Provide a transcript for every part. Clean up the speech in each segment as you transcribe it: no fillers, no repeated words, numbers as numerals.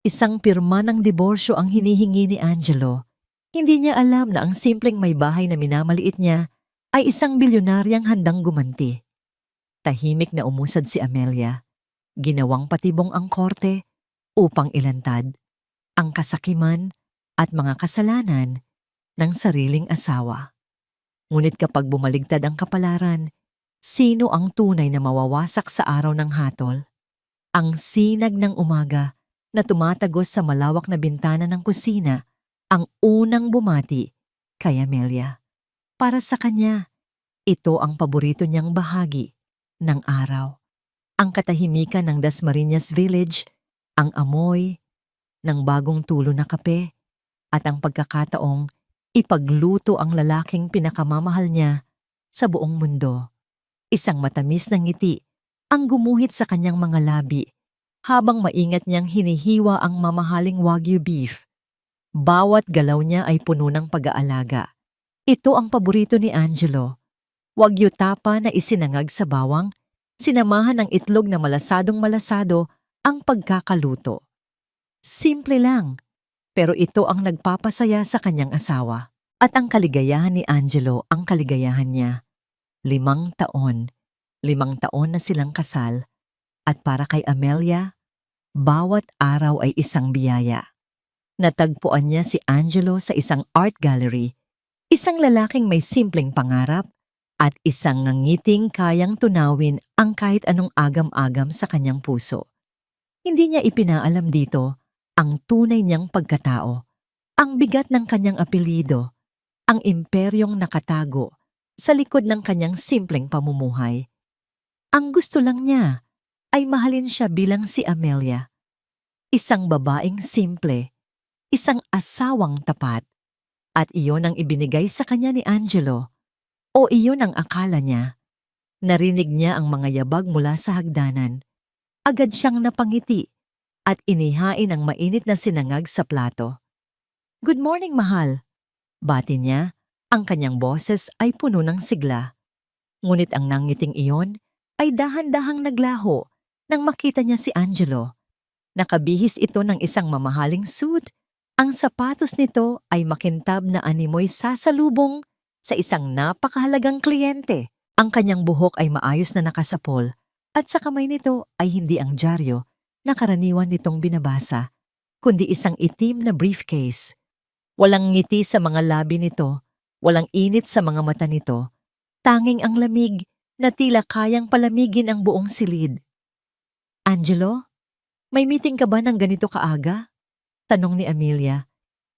Isang pirma ng diborsyo ang hinihingi ni Angelo. Hindi niya alam na ang simpleng may bahay na minamaliit niya ay isang bilyonaryang handang gumanti. Tahimik na umusad si Amelia. Ginawang patibong ang korte upang ilantad ang kasakiman at mga kasalanan ng sariling asawa. Ngunit kapag bumaligtad ang kapalaran, sino ang tunay na mawawasak sa araw ng hatol? Ang sinag ng umaga na tumatagos sa malawak na bintana ng kusina ang unang bumati kay Amelia. Para sa kanya, ito ang paborito niyang bahagi ng araw. Ang katahimikan ng Dasmariñas Village, ang amoy ng bagong tulo na kape, at ang pagkakataong ipagluto ang lalaking pinakamamahal niya sa buong mundo. Isang matamis na ngiti ang gumuhit sa kanyang mga labi habang maingat niyang hinihiwa ang mamahaling Wagyu beef. Bawat galaw niya ay puno ng pag-aalaga. Ito ang paborito ni Angelo. Wagyu tapa na isinangag sa bawang, sinamahan ng itlog na malasadong malasado ang pagkakaluto. Simple lang, pero ito ang nagpapasaya sa kanyang asawa. At ang kaligayahan ni Angelo ang kaligayahan niya. 5 taon. 5 taon na silang kasal. At para kay Amelia, bawat araw ay isang biyaya. Natagpuan niya si Angelo sa isang art gallery, isang lalaking may simpleng pangarap at isang ngangiting kayang tunawin ang kahit anong agam-agam sa kanyang puso. Hindi niya ipinaalam dito ang tunay niyang pagkatao, ang bigat ng kanyang apelyido, ang imperyong nakatago sa likod ng kanyang simpleng pamumuhay. Ang gusto lang niya ay mahalin siya bilang si Amelia. Isang babaeng simple, isang asawang tapat, at iyon ang ibinigay sa kanya ni Angelo. O iyon ang akala niya. Narinig niya ang mga yabag mula sa hagdanan. Agad siyang napangiti at inihain ang mainit na sinangag sa plato. "Good morning, mahal." Bati niya, ang kanyang boses ay puno ng sigla. Ngunit ang nangiting iyon ay dahan-dahang naglaho nang makita niya si Angelo. Nakabihis ito ng isang mamahaling suit. Ang sapatos nito ay makintab na animoy sasalubong sa isang napakahalagang kliyente. Ang kanyang buhok ay maayos na nakasapol at sa kamay nito ay hindi ang dyaryo na karaniwan nitong binabasa, kundi isang itim na briefcase. Walang ngiti sa mga labi nito, walang init sa mga mata nito, tanging ang lamig na tila kayang palamigin ang buong silid. "Angelo, may meeting ka ba ng ganito kaaga?" Tanong ni Amelia.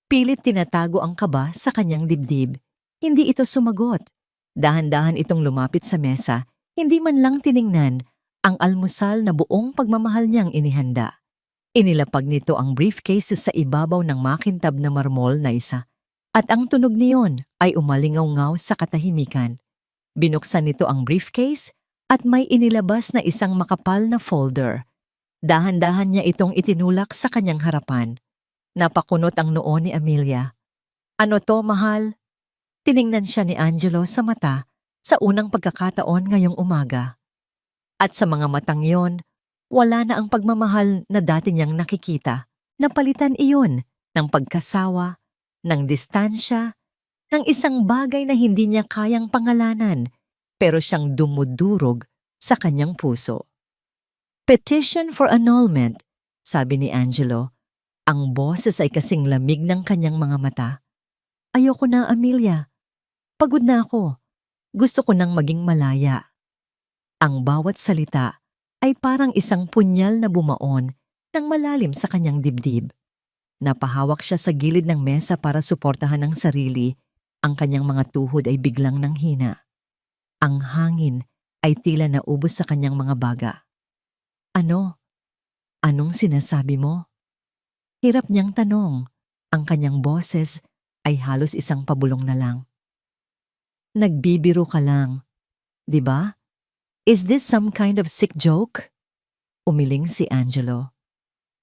Pilit tinatago ang kaba sa kanyang dibdib. Hindi ito sumagot. Dahan-dahan itong lumapit sa mesa, hindi man lang tiningnan ang almusal na buong pagmamahal niyang inihanda. Inilapag nito ang briefcase sa ibabaw ng makintab na marmol na isa, at ang tunog niyon ay umalingaw-ngaw sa katahimikan. Binuksan nito ang briefcase at may inilabas na isang makapal na folder. Dahan-dahan niya itong itinulak sa kanyang harapan. Napakunot ang noo ni Amelia. "Ano to, mahal?" Tiningnan siya ni Angelo sa mata sa unang pagkakataon ngayong umaga. At sa mga matang yon, wala na ang pagmamahal na dati niyang nakikita. Napalitan iyon ng pagkasawa, ng distansya, ng isang bagay na hindi niya kayang pangalanan, pero siyang dumudurog sa kanyang puso. "Petition for annulment," sabi ni Angelo. Ang boses ay kasing lamig ng kanyang mga mata. "Ayoko na, Amelia. Pagod na ako. Gusto ko nang maging malaya." Ang bawat salita ay parang isang punyal na bumaon ng malalim sa kanyang dibdib. Napahawak siya sa gilid ng mesa para suportahan ang sarili. Ang kanyang mga tuhod ay biglang nanghina. Ang hangin ay tila naubos sa kanyang mga baga. "Ano? Anong sinasabi mo?" Hirap niyang tanong. Ang kanyang boses ay halos isang pabulong na lang. "Nagbibiro ka lang, di ba? Is this some kind of sick joke?" Umiling si Angelo.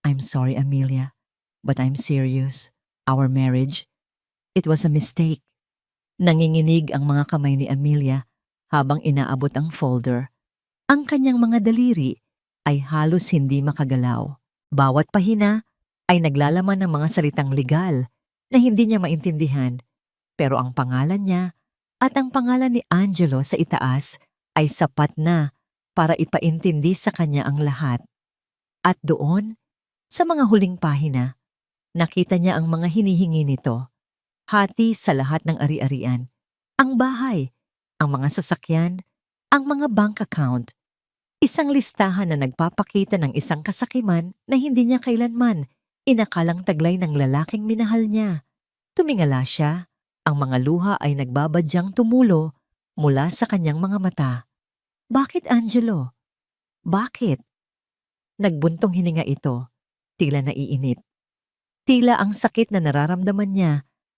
"I'm sorry, Amelia, but I'm serious. Our marriage, it was a mistake." Nanginginig ang mga kamay ni Amelia habang inaabot ang folder. Ang kanyang mga daliri ay halos hindi makagalaw. Bawat pahina ay naglalaman ng mga salitang legal na hindi niya maintindihan, pero ang pangalan niya at ang pangalan ni Angelo sa itaas ay sapat na para ipaintindi sa kanya ang lahat. At doon, sa mga huling pahina, nakita niya ang mga hinihingi nito. Hati sa lahat ng ari-arian, ang bahay, ang mga sasakyan, ang mga bank account. Isang listahan na nagpapakita ng isang kasakiman na hindi niya kailanman inakalang taglay ng lalaking minahal niya. Tumingala siya, ang mga luha ay nagbabadyang tumulo mula sa kanyang mga mata. Bakit, Angelo? Bakit? Nagbuntong hininga ito, tila naiinip. Tila ang sakit na nararamdaman niya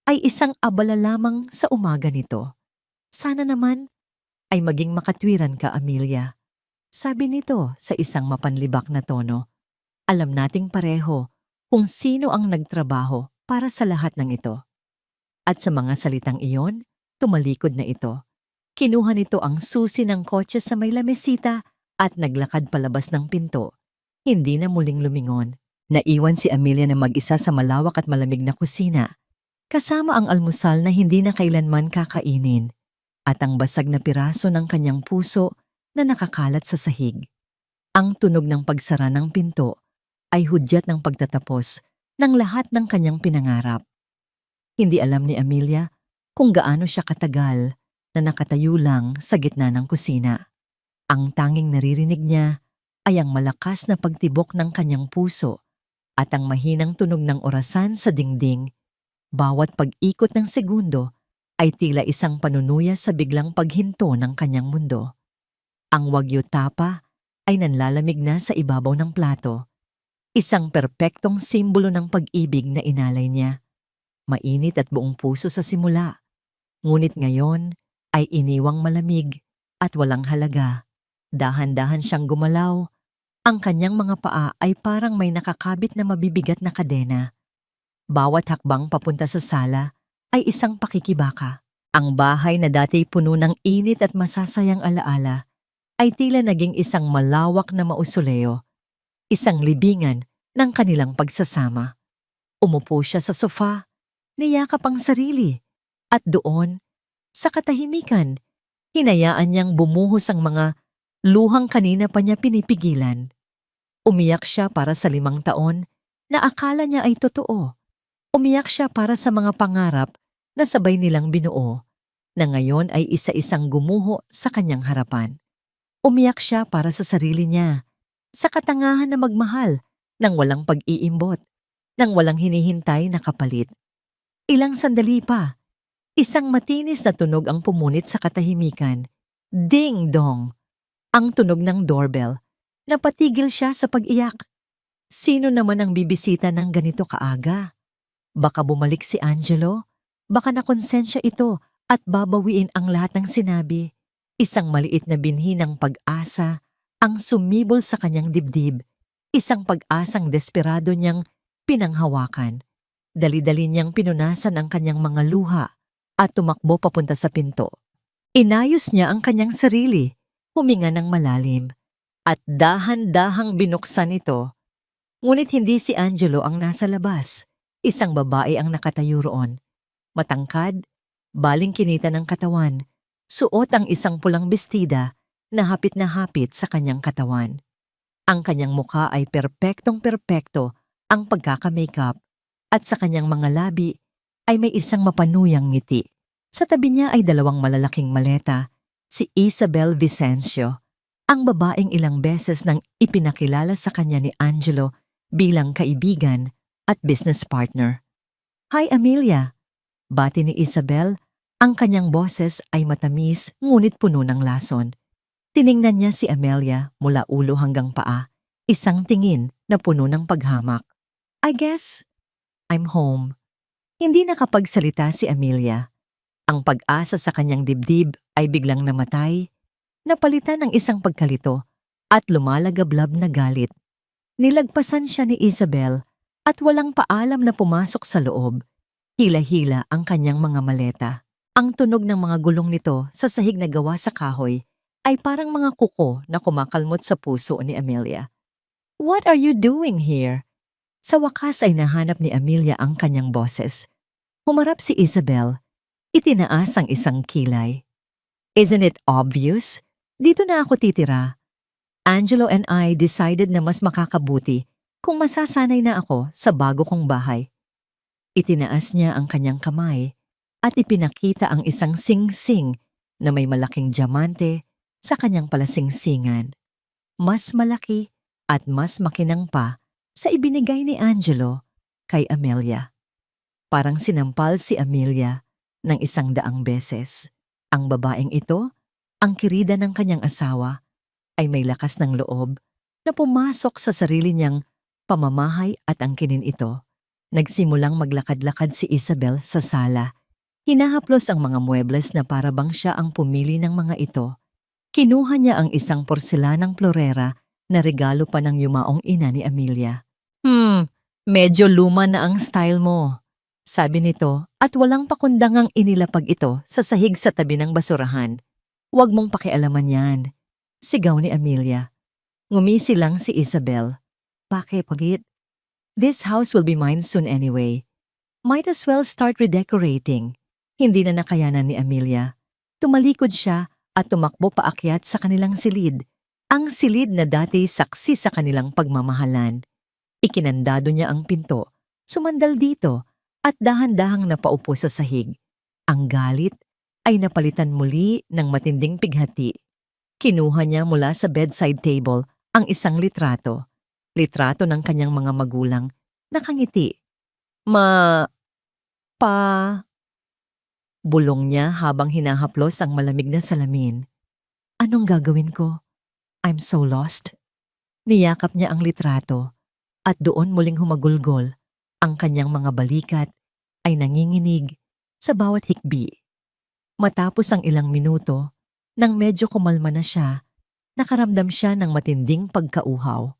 ay isang abala lamang sa umaga nito. Sana naman ay maging makatwiran ka, Amelia. Sabi nito sa isang mapanlibak na tono. Alam nating pareho kung sino ang nagtrabaho para sa lahat ng ito. At sa mga salitang iyon, tumalikod na ito. Kinuha nito ang susi ng kotse sa may lamesita at naglakad palabas ng pinto. Hindi na muling lumingon. Naiwan si Amelia na mag-isa sa malawak at malamig na kusina, kasama ang almusal na hindi na kailanman kakainin, at ang basag na piraso ng kanyang puso na nakakalat sa sahig. Ang tunog ng pagsara ng pinto ay hudyat ng pagtatapos ng lahat ng kanyang pinangarap. Hindi alam ni Amelia kung gaano siya katagal na nakatayo lang sa gitna ng kusina. Ang tanging naririnig niya ay ang malakas na pagtibok ng kanyang puso at ang mahinang tunog ng orasan sa dingding. Bawat pag-ikot ng segundo ay tila isang panunuya sa biglang paghinto ng kanyang mundo. Ang wagyu tapa ay nanlalamig na sa ibabaw ng plato, isang perpektong simbolo ng pag-ibig na inalay niya. Mainit at buong puso sa simula, ngunit ngayon ay iniwang malamig at walang halaga. Dahan-dahan siyang gumalaw. Ang kanyang mga paa ay parang may nakakabit na mabibigat na kadena. Bawat hakbang papunta sa sala ay isang pakikibaka. Ang bahay na dati puno ng init at masasayang alaala ay tila naging isang malawak na mausoleo, isang libingan ng kanilang pagsasama. Umupo siya sa sofa, niyakap ang sarili, at doon, sa katahimikan, hinayaan niyang bumuhos ang mga luhang kanina pa niya pinipigilan. Umiyak siya para sa 5 taon na akala niya ay totoo. Umiyak siya para sa mga pangarap na sabay nilang binuo, na ngayon ay isa-isang gumuho sa kanyang harapan. Umiyak siya para sa sarili niya, sa katangahan na magmahal nang walang pag-iimbot, nang walang hinihintay na kapalit. Ilang sandali pa, isang matinis na tunog ang pumunit sa katahimikan. Ding-dong! Ang tunog ng doorbell. Napatigil siya sa pag-iyak. Sino naman ang bibisita ng ganito kaaga? Baka bumalik si Angelo? Baka nakonsensya ito at babawiin ang lahat ng sinabi. Isang maliit na binhi ng pag-asa ang sumibol sa kanyang dibdib. Isang pag-asang desperado niyang pinanghawakan. Dali-dali niyang pinunasan ang kanyang mga luha at tumakbo papunta sa pinto. Inayos niya ang kanyang sarili, huminga ng malalim, at dahan-dahang binuksan ito. Ngunit hindi si Angelo ang nasa labas. Isang babae ang nakatayo roon. Matangkad, baling kinita ng katawan, suot ang isang pulang bestida na hapit sa kanyang katawan. Ang kanyang mukha ay perpektong-perpekto ang pagkaka-makeup at sa kanyang mga labi ay may isang mapanuyang ngiti. Sa tabi niya ay 2 malalaking maleta, si Isabel Vicencio, ang babaeng ilang beses nang ipinakilala sa kanya ni Angelo bilang kaibigan at business partner. Hi, Amelia! Bati ni Isabel, ang kanyang boses ay matamis ngunit puno ng lason. Tiningnan niya si Amelia mula ulo hanggang paa, isang tingin na puno ng paghamak. I guess I'm home. Hindi nakapagsalita si Amelia. Ang pag-asa sa kanyang dibdib ay biglang namatay, napalitan ng isang pagkalito at lumalagablab na galit. Nilagpasan siya ni Isabel at walang paalam na pumasok sa loob. Hila-hila ang kanyang mga maleta. Ang tunog ng mga gulong nito sa sahig na gawa sa kahoy ay parang mga kuko na kumakalmot sa puso ni Amelia. What are you doing here? Sa wakas ay nahanap ni Amelia ang kanyang boses. Humarap si Isabel, itinaas ang isang kilay. Isn't it obvious? Dito na ako titira. Angelo and I decided na mas makakabuti kung masasanay na ako sa bago kong bahay. Itinaas niya ang kanyang kamay at ipinakita ang isang sing-sing na may malaking diamante sa kanyang palasingsingan. Mas malaki at mas makinang pa sa ibinigay ni Angelo kay Amelia. Parang sinampal si Amelia ng 100 beses. Ang babaeng ito, ang kirida ng kanyang asawa, ay may lakas ng loob na pumasok sa sarili niyang pamamahay at angkinin ito. Nagsimulang maglakad-lakad si Isabel sa sala. Hinahaplos ang mga muebles na parabang siya ang pumili ng mga ito. Kinuha niya ang isang porselanang florera na regalo pa ng yumaong ina ni Amelia. Medyo luma na ang style mo, sabi nito at walang pakundangang inilapag ito sa sahig sa tabi ng basurahan. Huwag mong pakialaman yan, sigaw ni Amelia. Ngumisi lang si Isabel. Bakit, Pagit? This house will be mine soon anyway. Might as well start redecorating. Hindi na nakayanan ni Amelia. Tumalikod siya at tumakbo paakyat sa kanilang silid. Ang silid na dati saksi sa kanilang pagmamahalan. Ikinandado niya ang pinto, sumandal dito at dahan-dahang napaupo sa sahig. Ang galit ay napalitan muli ng matinding pighati. Kinuha niya mula sa bedside table ang isang litrato. Litrato ng kanyang mga magulang, nakangiti. Bulong niya habang hinahaplos ang malamig na salamin. Anong gagawin ko? I'm so lost. Niyakap niya ang litrato at doon muling humagulgol. Ang kanyang mga balikat ay nanginginig sa bawat hikbi. Matapos ang ilang minuto, nang medyo kumalma na siya, nakaramdam siya ng matinding pagkauhaw.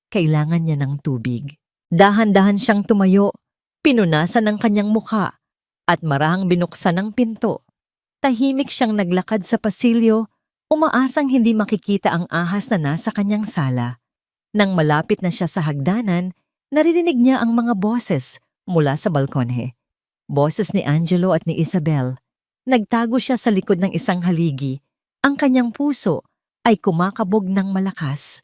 Kailangan niya ng tubig. Dahan-dahan siyang tumayo, pinunasan ang kanyang mukha at marahang binuksan ang pinto. Tahimik siyang naglakad sa pasilyo, umaasang hindi makikita ang ahas na nasa kanyang sala. Nang malapit na siya sa hagdanan, naririnig niya ang mga boses mula sa balkonhe. Boses ni Angelo at ni Isabel. Nagtago siya sa likod ng isang haligi. Ang kanyang puso ay kumakabog ng malakas.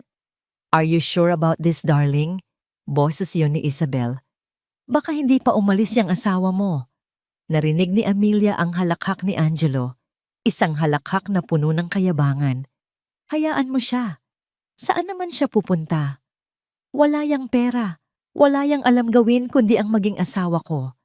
Are you sure about this, darling? Boses yon ni Isabel. Baka hindi pa umalis yung asawa mo. Narinig ni Amelia ang halakhak ni Angelo. Isang halakhak na puno ng kayabangan. Hayaan mo siya. Saan naman siya pupunta? Wala yang pera. Wala yang alam gawin kundi ang maging asawa ko.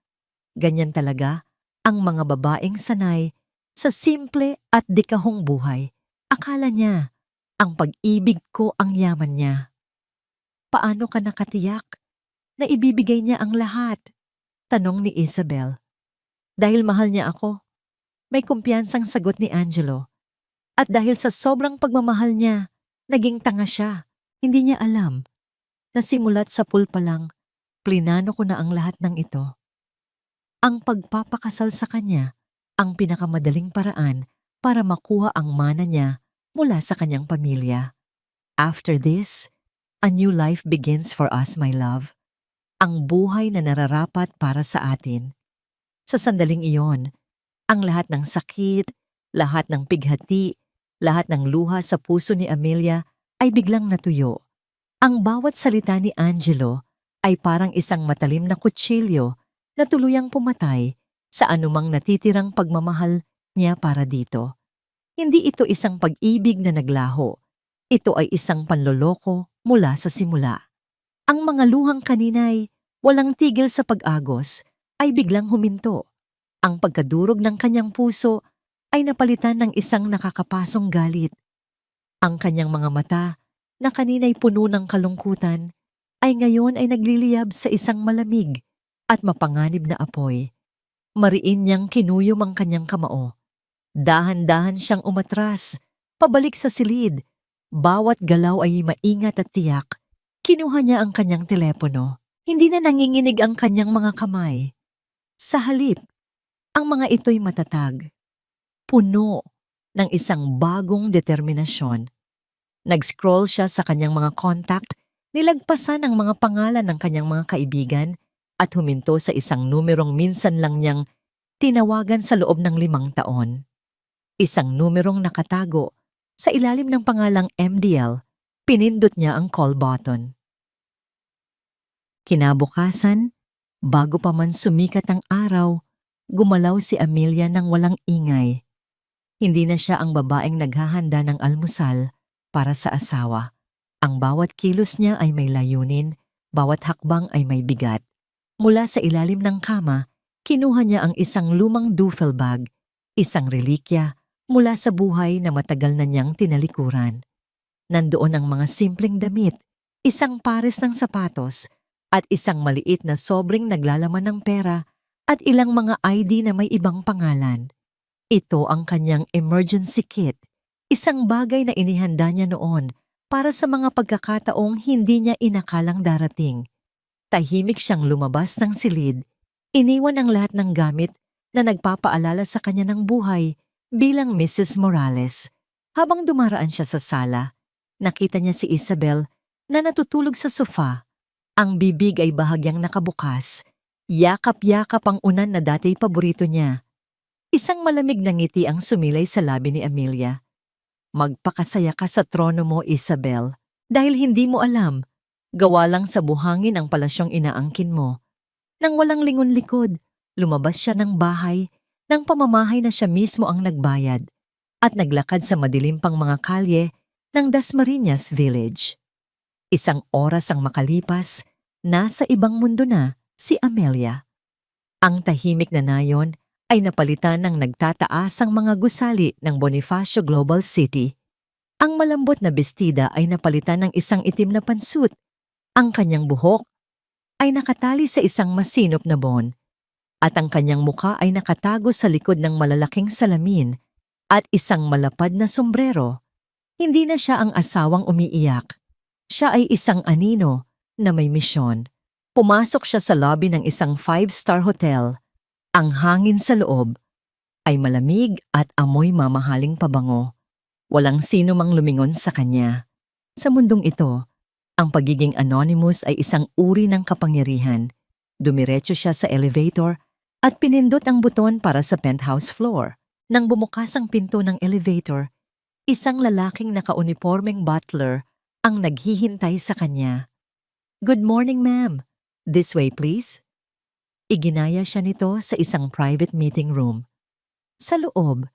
Ganyan talaga ang mga babaeng sanay sa simple at dikahong buhay. Akala niya, ang pag-ibig ko ang yaman niya. Paano ka nakatiyak na ibibigay niya ang lahat? Tanong ni Isabel. Dahil mahal niya ako. May kumpiyansang sagot ni Angelo. At dahil sa sobrang pagmamahal niya, naging tanga siya. Hindi niya alam. Nasimulat sa pool pa lang, plinano ko na ang lahat ng ito. Ang pagpapakasal sa kanya, ang pinakamadaling paraan para makuha ang mana niya mula sa kanyang pamilya. After this, a new life begins for us, my love. Ang buhay na nararapat para sa atin. Sa sandaling iyon, ang lahat ng sakit, lahat ng pighati, lahat ng luha sa puso ni Amelia ay biglang natuyo. Ang bawat salita ni Angelo ay parang isang matalim na kutsilyo na tuluyang pumatay sa anumang natitirang pagmamahal niya para dito. Hindi ito isang pag-ibig na naglaho. Ito ay isang panloloko mula sa simula. Ang mga luhang kanina'y walang tigil sa pag-agos ay biglang huminto. Ang pagkadurog ng kanyang puso ay napalitan ng isang nakakapasong galit. Ang kanyang mga mata na kanina'y puno ng kalungkutan ay ngayon ay nagliliyab sa isang malamig at mapanganib na apoy. Mariin niyang kinuyom ang kanyang kamao. Dahan-dahan siyang umatras, pabalik sa silid. Bawat galaw ay maingat at tiyak. Kinuha niya ang kanyang telepono. Hindi na nanginginig ang kanyang mga kamay. Sa halip, ang mga ito'y matatag. Puno ng isang bagong determinasyon. Nag-scroll siya sa kanyang mga contact Nilagpasan ang mga pangalan ng kanyang mga kaibigan at huminto sa isang numerong minsan lang niyang tinawagan sa loob ng 5 taon. Isang numerong nakatago sa ilalim ng pangalang MDL, pinindot niya ang call button. Kinabukasan, bago pa man sumikat ang araw, gumalaw si Amelia ng walang ingay. Hindi na siya ang babaeng naghahanda ng almusal para sa asawa. Ang bawat kilos niya ay may layunin, bawat hakbang ay may bigat. Mula sa ilalim ng kama, kinuha niya ang isang lumang duffel bag, isang relikya mula sa buhay na matagal na niyang tinalikuran. Nandoon ang mga simpleng damit, isang pares ng sapatos, at isang maliit na sobrang naglalaman ng pera at ilang mga ID na may ibang pangalan. Ito ang kanyang emergency kit, isang bagay na inihanda niya noon para sa mga pagkakataong hindi niya inakalang darating. Tahimik siyang lumabas ng silid, iniwan ang lahat ng gamit na nagpapaalala sa kanya ng buhay bilang Mrs. Morales. Habang dumaraan siya sa sala, nakita niya si Isabel na natutulog sa sofa. Ang bibig ay bahagyang nakabukas, yakap-yakap ang unan na dati paborito niya. Isang malamig na ngiti ang sumilay sa labi ni Amelia. Magpakasaya ka sa trono mo, Isabel, dahil hindi mo alam, gawa lang sa buhangin ang palasyong inaangkin mo. Nang walang lingon-likod, lumabas siya ng bahay, nang pamamahay na siya mismo ang nagbayad, at naglakad sa madilim pang mga kalye ng Dasmariñas Village. Isang oras ang makalipas, nasa ibang mundo na si Amelia. Ang tahimik na nayon ay napalitan ng nagtataasang mga gusali ng Bonifacio Global City. Ang malambot na bestida ay napalitan ng isang itim na pansut. Ang kanyang buhok ay nakatali sa isang masinop na bon, at ang kanyang muka ay nakatago sa likod ng malalaking salamin at isang malapad na sombrero. Hindi na siya ang asawang umiiyak. Siya ay isang anino na may misyon. Pumasok siya sa lobby ng isang 5-star hotel. Ang hangin sa loob ay malamig at amoy mamahaling pabango. Walang sino mang lumingon sa kanya. Sa mundong ito, ang pagiging anonymous ay isang uri ng kapangyarihan. Dumiretso siya sa elevator at pinindot ang buton para sa penthouse floor. Nang bumukas ang pinto ng elevator, isang lalaking nakaunipormeng butler ang naghihintay sa kanya. "Good morning, ma'am. This way, please." Iginaya siya nito sa isang private meeting room. Sa loob,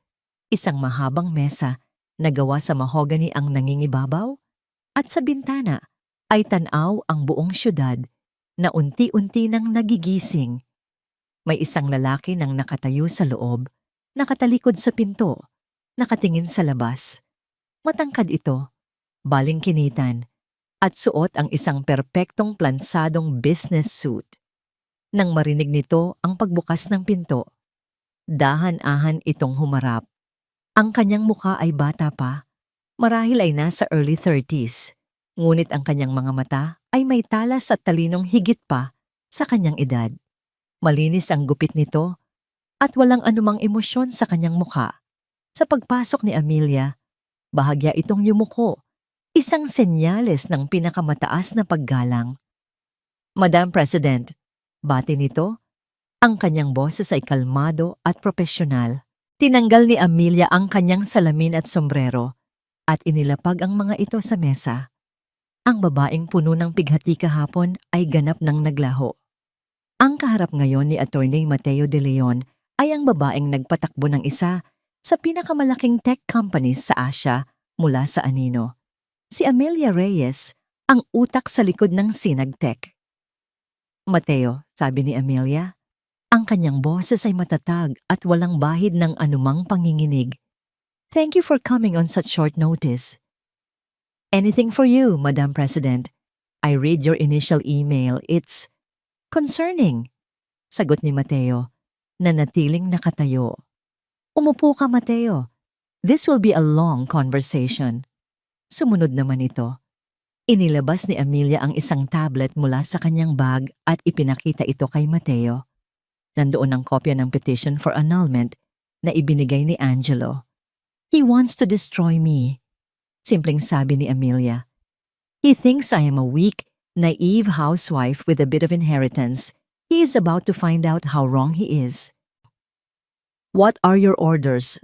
isang mahabang mesa na gawa sa mahogany ang nangingibabaw, at sa bintana ay tanaw ang buong syudad na unti-unti nang nagigising. May isang lalaki nang nakatayo sa loob, nakatalikod sa pinto, nakatingin sa labas. Matangkad ito, balingkinitan, at suot ang isang perpektong plansadong business suit. Nang marinig nito ang pagbukas ng pinto, dahan-ahan itong humarap. Ang kanyang mukha ay bata pa, marahil ay nasa early 30s, ngunit ang kanyang mga mata ay may talas at talinong higit pa sa kanyang edad. Malinis ang gupit nito at walang anumang emosyon sa kanyang mukha. Sa pagpasok ni Amelia, bahagya itong yumuko, isang senyales ng pinakamataas na paggalang. "Madam President," bati nito, ang kanyang boses ay kalmado at propesyonal. Tinanggal ni Amelia ang kanyang salamin at sombrero at inilapag ang mga ito sa mesa. Ang babaeng puno ng pighati kahapon ay ganap ng naglaho. Ang kaharap ngayon ni Attorney Mateo De Leon ay ang babaeng nagpatakbo ng isa sa pinakamalaking tech companies sa Asia mula sa anino. Si Amelia Reyes, ang utak sa likod ng Sinag Tech. "Mateo," sabi ni Amelia, ang kanyang boses ay matatag at walang bahid ng anumang panginginig. "Thank you for coming on such short notice." "Anything for you, Madam President. I read your initial email. It's concerning," sagot ni Mateo, na natiling nakatayo. "Umupo ka, Mateo. This will be a long conversation." Sumunod naman ito. Inilabas ni Amelia ang isang tablet mula sa kanyang bag at ipinakita ito kay Mateo. Nandoon ang kopya ng petition for annulment na ibinigay ni Angelo. "He wants to destroy me," simpleng sabi ni Amelia. He thinks I am a weak, naive housewife with a bit of inheritance. He is about to find out how wrong he is. What are your orders?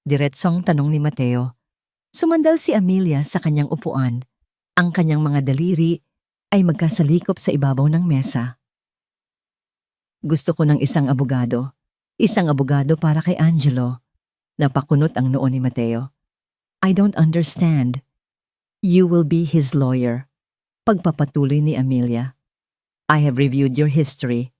Diretsong tanong ni Mateo. Sumandal si Amelia sa kanyang upuan. Ang kanyang mga daliri ay magkasalikop sa ibabaw ng mesa. Gusto ko ng isang abogado. Isang abogado para kay Angelo. Napakunot ang noo ni Mateo. I don't understand. You will be his lawyer. Pagpapatuloy ni Amelia. I have reviewed your history.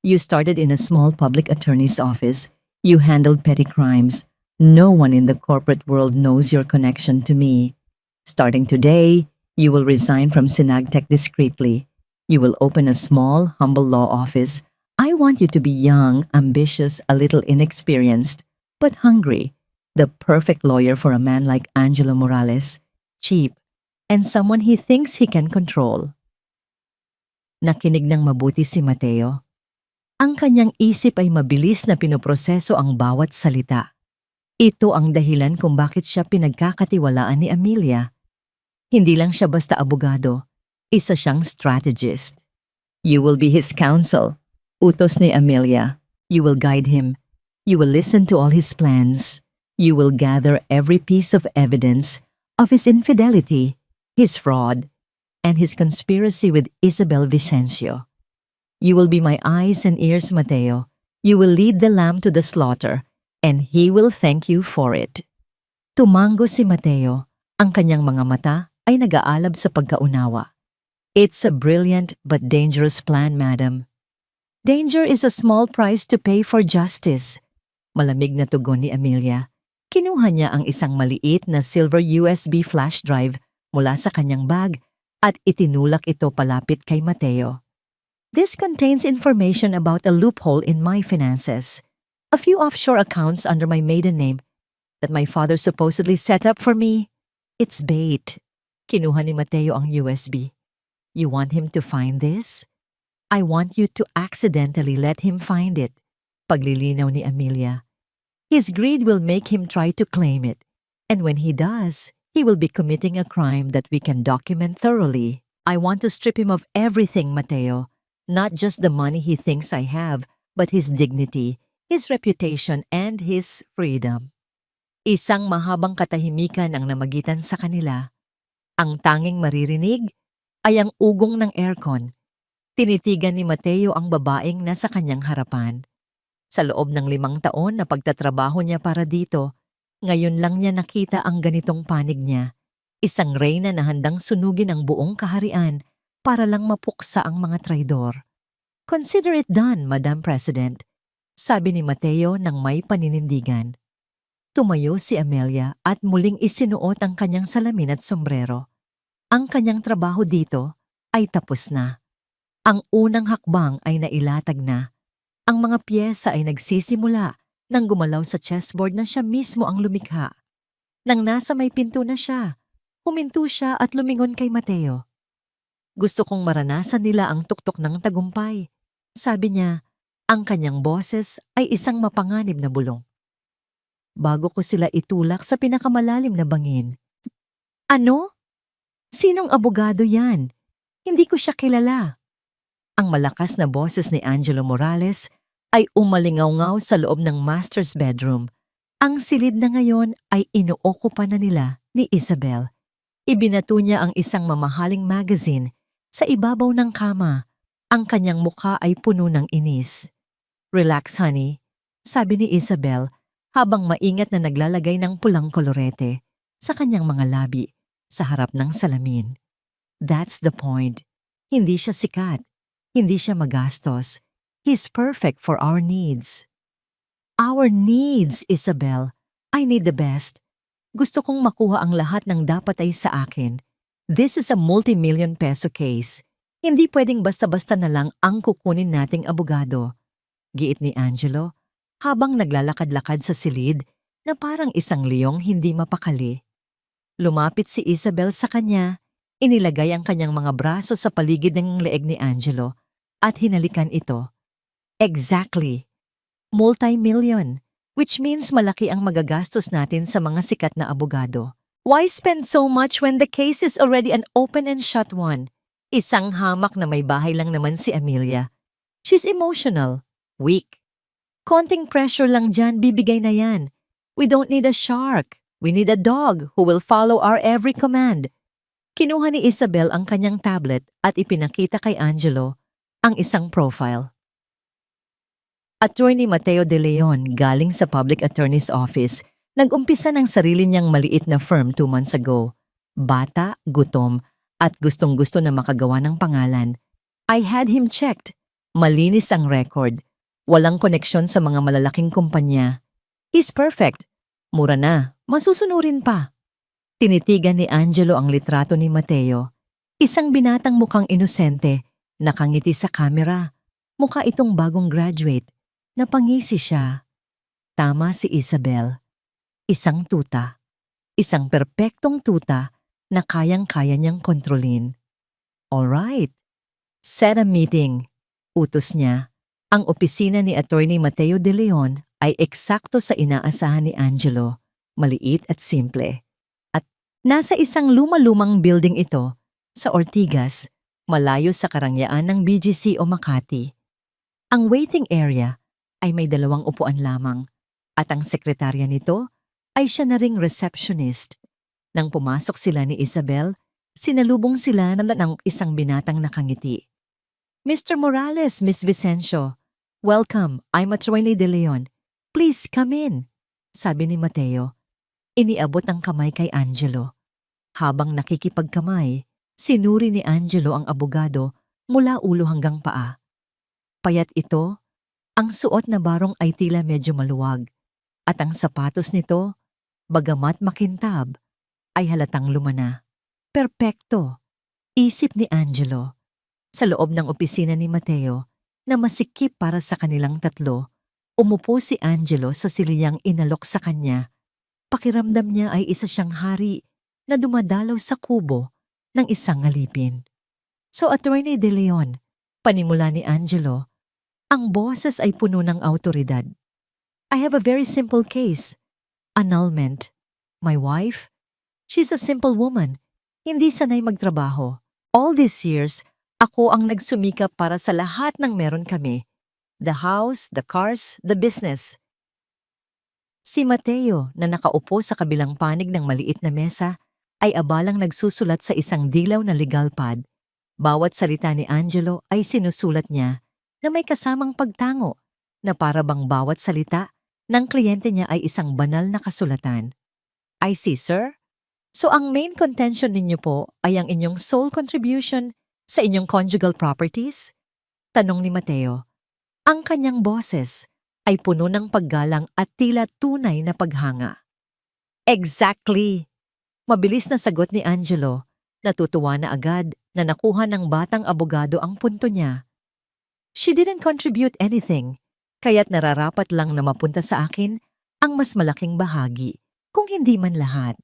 You started in a small public attorney's office. You handled petty crimes. No one in the corporate world knows your connection to me. Starting today, you will resign from Sinagtech discreetly. You will open a small, humble law office. I want you to be young, ambitious, a little inexperienced, but hungry. The perfect lawyer for a man like Angelo Morales. Cheap, and someone he thinks he can control. Nakinig ng mabuti si Mateo. Ang kanyang isip ay mabilis na pinoproseso ang bawat salita. Ito ang dahilan kung bakit siya pinagkakatiwalaan ni Amelia. Hindi lang siya basta abogado, isa siyang strategist. You will be his counsel. Utos ni Amelia. You will guide him. You will listen to all his plans. You will gather every piece of evidence of his infidelity, his fraud, and his conspiracy with Isabel Vicencio. You will be my eyes and ears, Mateo. You will lead the lamb to the slaughter, and he will thank you for it. Tumango si Mateo. Ang kanyang mga mata ay nag-aalab sa pagkaunawa. It's a brilliant but dangerous plan, madam. Danger is a small price to pay for justice. Malamig na tugon ni Amelia. Kinuha niya ang isang maliit na silver USB flash drive mula sa kanyang bag at itinulak ito palapit kay Mateo. This contains information about a loophole in my finances. A few offshore accounts under my maiden name that my father supposedly set up for me. It's bait. Kinuha ni Mateo ang USB. You want him to find this? I want you to accidentally let him find it. Paglilinaw ni Amelia. His greed will make him try to claim it. And when he does, he will be committing a crime that we can document thoroughly. I want to strip him of everything, Mateo. Not just the money he thinks I have, but his dignity, his reputation, and his freedom. Isang mahabang katahimikan ang namagitan sa kanila. Ang tanging maririnig ay ang ugong ng aircon. Tinitigan ni Mateo ang babaeng nasa kanyang harapan. Sa loob ng 5 taon na pagtatrabaho niya para dito, ngayon lang niya nakita ang ganitong panig niya. Isang reyna na handang sunugin ang buong kaharian para lang mapuksa ang mga traidor. Consider it done, Madam President, sabi ni Mateo nang may paninindigan. Tumayo si Amelia at muling isinuot ang kanyang salamin at sombrero. Ang kanyang trabaho dito ay tapos na. Ang unang hakbang ay nailatag na. Ang mga piyesa ay nagsisimula nang gumalaw sa chessboard na siya mismo ang lumikha. Nang nasa may pinto na siya, huminto siya at lumingon kay Mateo. Gusto kong maranasan nila ang tuktok ng tagumpay. Sabi niya, ang kanyang boses ay isang mapanganib na bulong. Bago ko sila itulak sa pinakamalalim na bangin. Ano? Sinong abogado yan? Hindi ko siya kilala. Ang malakas na boses ni Angelo Morales ay umalingaw-ngaw sa loob ng master's bedroom. Ang silid na ngayon ay inuokupa na nila ni Isabel. Ibinato niya ang isang mamahaling magazine sa ibabaw ng kama. Ang kanyang mukha ay puno ng inis. Relax, honey, sabi ni Isabel habang maingat na naglalagay ng pulang kolorete sa kanyang mga labi sa harap ng salamin. That's the point. Hindi siya sikat. Hindi siya magastos. He's perfect for our needs. Our needs, Isabel. I need the best. Gusto kong makuha ang lahat ng dapat ay sa akin. This is a multi-million peso case. Hindi pwedeng basta-basta na lang ang kukunin nating abogado. Giit ni Angelo habang naglalakad-lakad sa silid na parang isang leong hindi mapakali. Lumapit si Isabel sa kanya, inilagay ang kanyang mga braso sa paligid ng leeg ni Angelo at hinalikan ito. Exactly. Multi-million, which means malaki ang magagastos natin sa mga sikat na abogado. Why spend so much when the case is already an open and shut one? Isang hamak na may bahay lang naman si Amelia. She's emotional, weak. Konting pressure lang dyan, bibigay na yan. We don't need a shark. We need a dog who will follow our every command. Kinuha ni Isabel ang kanyang tablet at ipinakita kay Angelo ang isang profile. Attorney Mateo De Leon galing sa Public Attorney's Office, nag-umpisa ng sarili niyang maliit na firm 2 months ago. Bata, gutom, at gustong-gusto na makagawa ng pangalan. I had him checked. Malinis ang record. Walang koneksyon sa mga malalaking kumpanya. He's perfect. Mura na, masusunurin pa. Tinitigan ni Angelo ang litrato ni Mateo. Isang binatang mukhang inosente, nakangiti sa kamera. Mukha itong bagong graduate. Napangisi siya. Tama si Isabel. Isang tuta. Isang perpektong tuta na kayang-kaya niyang kontrolin. Alright. Set a meeting. Utos niya. Ang opisina ni Attorney Mateo De Leon ay eksakto sa inaasahan ni Angelo. Maliit at simple. At nasa isang luma-lumang building ito sa Ortigas, malayo sa karangyaan ng BGC o Makati. Ang waiting area ay may 2 upuan lamang at ang sekretarya nito ay siya na ring receptionist. Nang pumasok sila ni Isabel, sinalubong sila ng isang binatang nakangiti. Mr. Morales, Miss Vicencio, welcome, I'm Attorney De Leon. Please come in, sabi ni Mateo. Iniabot ang kamay kay Angelo. Habang nakikipagkamay, sinuri ni Angelo ang abogado mula ulo hanggang paa. Payat ito, ang suot na barong ay tila medyo maluwag, at ang sapatos nito, bagamat makintab, ay halatang lumana. Perpekto, isip ni Angelo. Sa loob ng opisina ni Mateo, na masikip para sa kanilang tatlo, umupo si Angelo sa siliyang inalok sa kanya. Pakiramdam niya ay isa siyang hari na dumadalaw sa kubo ng isang alipin. So Attorney De Leon, panimula ni Angelo, ang boses ay puno ng autoridad. I have a very simple case. Annulment. My wife? She's a simple woman. Hindi sanay magtrabaho. All these years, ako ang nagsumikap para sa lahat ng meron kami. The house, the cars, the business. Si Mateo na nakaupo sa kabilang panig ng maliit na mesa ay abalang nagsusulat sa isang dilaw na legal pad. Bawat salita ni Angelo ay sinusulat niya na may kasamang pagtango na para bang bawat salita ng kliyente niya ay isang banal na kasulatan. I see, sir. So ang main contention ninyo po ay ang inyong sole contribution sa inyong conjugal properties? Tanong ni Mateo. Ang kanyang boses ay puno ng paggalang at tila tunay na paghanga. Exactly! Mabilis na sagot ni Angelo. Natutuwa na agad na nakuha ng batang abogado ang punto niya. She didn't contribute anything, kaya't nararapat lang na mapunta sa akin ang mas malaking bahagi, kung hindi man lahat.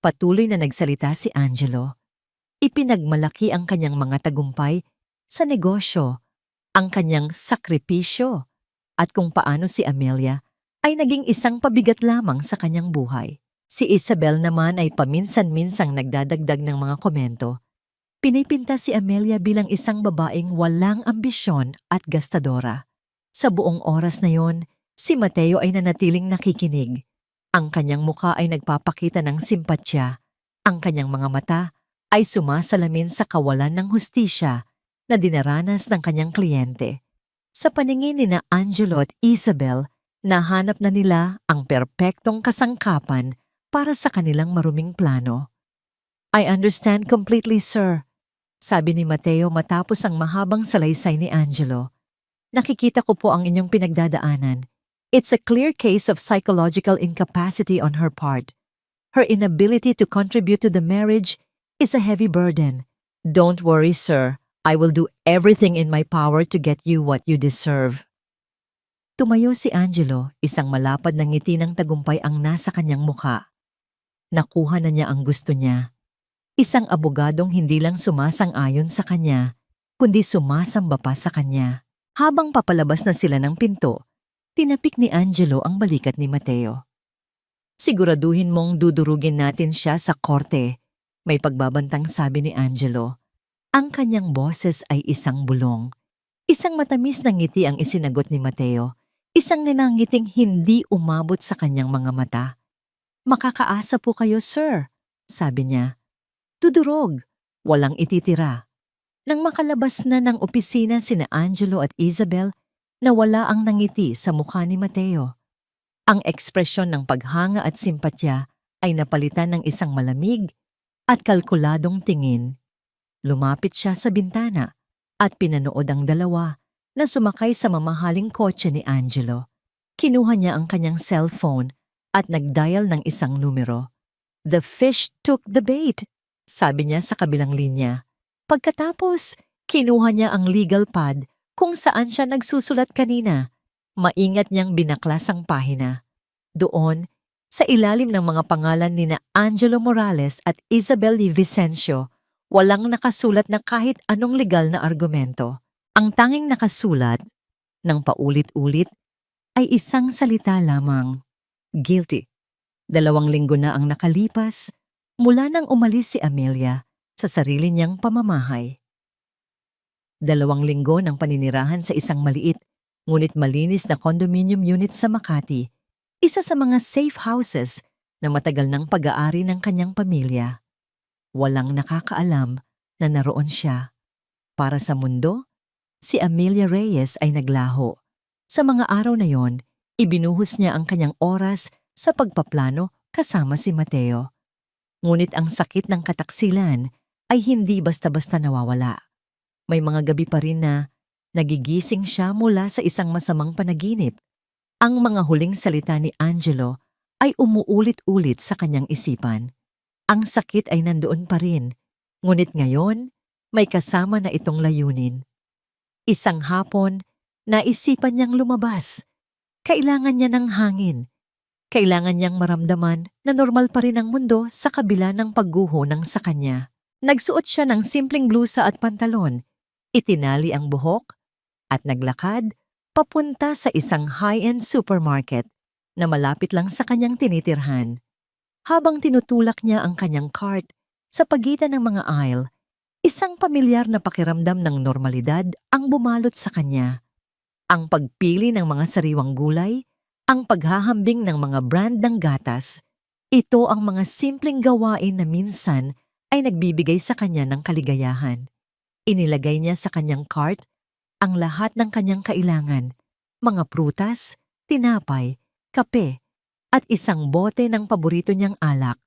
Patuloy na nagsalita si Angelo. Ipinagmalaki ang kanyang mga tagumpay sa negosyo, ang kanyang sakripisyo, at kung paano si Amelia ay naging isang pabigat lamang sa kanyang buhay. Si Isabel naman ay paminsan-minsang nagdadagdag ng mga komento. Pinipinta si Amelia bilang isang babaeng walang ambisyon at gastadora. Sa buong oras na yon, si Mateo ay nanatiling nakikinig. Ang kanyang mukha ay nagpapakita ng simpatya. Ang kanyang mga mata ay sumasalamin sa kawalan ng hustisya na dinaranas ng kanyang kliyente. Sa paningin ni na Angelo at Isabel, nahanap na nila ang perpektong kasangkapan para sa kanilang maruming plano. I understand completely, sir, sabi ni Mateo matapos ang mahabang salaysay ni Angelo. Nakikita ko po ang inyong pinagdadaanan. It's a clear case of psychological incapacity on her part. Her inability to contribute to the marriage is a heavy burden. Don't worry, sir. I will do everything in my power to get you what you deserve. Tumayo si Angelo, isang malapad na ngiti ng tagumpay ang nasa kanyang mukha. Nakuha na niya ang gusto niya. Isang abogadong hindi lang sumasang-ayon sa kanya, kundi sumasamba pa sa kanya. Habang papalabas na sila ng pinto, tinapik ni Angelo ang balikat ni Mateo. Siguraduhin mong dudurugin natin siya sa korte, may pagbabantang sabi ni Angelo. Ang kanyang boses ay isang bulong. Isang matamis na ngiti ang isinagot ni Mateo, isang ninangiting hindi umabot sa kanyang mga mata. Makakaasa po kayo, sir, sabi niya. Dudurog, walang ititira. Nang makalabas na ng opisina sina Angelo at Isabel, nawala ang nangiti sa mukha ni Mateo. Ang ekspresyon ng paghanga at simpatya ay napalitan ng isang malamig at kalkuladong tingin. Lumapit siya sa bintana at pinanood ang dalawa na sumakay sa mamahaling kotse ni Angelo. Kinuha niya ang kanyang cellphone at nagdial ng isang numero. The fish took the bait, sabi niya sa kabilang linya. Pagkatapos, kinuha niya ang legal pad kung saan siya nagsusulat kanina. Maingat niyang binaklas ang pahina. Doon, sa ilalim ng mga pangalan ni na Angelo Morales at Isabel Di Vicencio, walang nakasulat na kahit anong legal na argumento. Ang tanging nakasulat, ng paulit-ulit, ay isang salita lamang. Guilty. 2 linggo na ang nakalipas mula nang umalis si Amelia sa sarili niyang pamamahay. 2 linggo ng paninirahan sa isang maliit ngunit malinis na condominium unit sa Makati, isa sa mga safe houses na matagal ng pag-aari ng kanyang pamilya. Walang nakakaalam na naroon siya. Para sa mundo, si Amelia Reyes ay naglaho. Sa mga araw na yon, ibinuhos niya ang kanyang oras sa pagpaplano kasama si Mateo. Ngunit ang sakit ng kataksilan ay hindi basta-basta nawawala. May mga gabi pa rin na nagigising siya mula sa isang masamang panaginip. Ang mga huling salita ni Angelo ay umuulit-ulit sa kanyang isipan. Ang sakit ay nandoon pa rin, ngunit ngayon may kasama na itong layunin. Isang hapon, naisipan niyang lumabas. Kailangan niya ng hangin. Kailangan niyang maramdaman na normal pa rin ang mundo sa kabila ng pagguho ng sa kanya. Nagsuot siya ng simpleng blusa at pantalon, itinali ang buhok, at naglakad papunta sa isang high-end supermarket na malapit lang sa kanyang tinitirhan. Habang tinutulak niya ang kanyang cart sa pagitan ng mga aisle, isang pamilyar na pakiramdam ng normalidad ang bumalot sa kanya. Ang pagpili ng mga sariwang gulay, ang paghahambing ng mga brand ng gatas, ito ang mga simpleng gawain na minsan ay nagbibigay sa kanya ng kaligayahan. Inilagay niya sa kanyang cart ang lahat ng kanyang kailangan, mga prutas, tinapay, kape, at isang bote ng paborito niyang alak.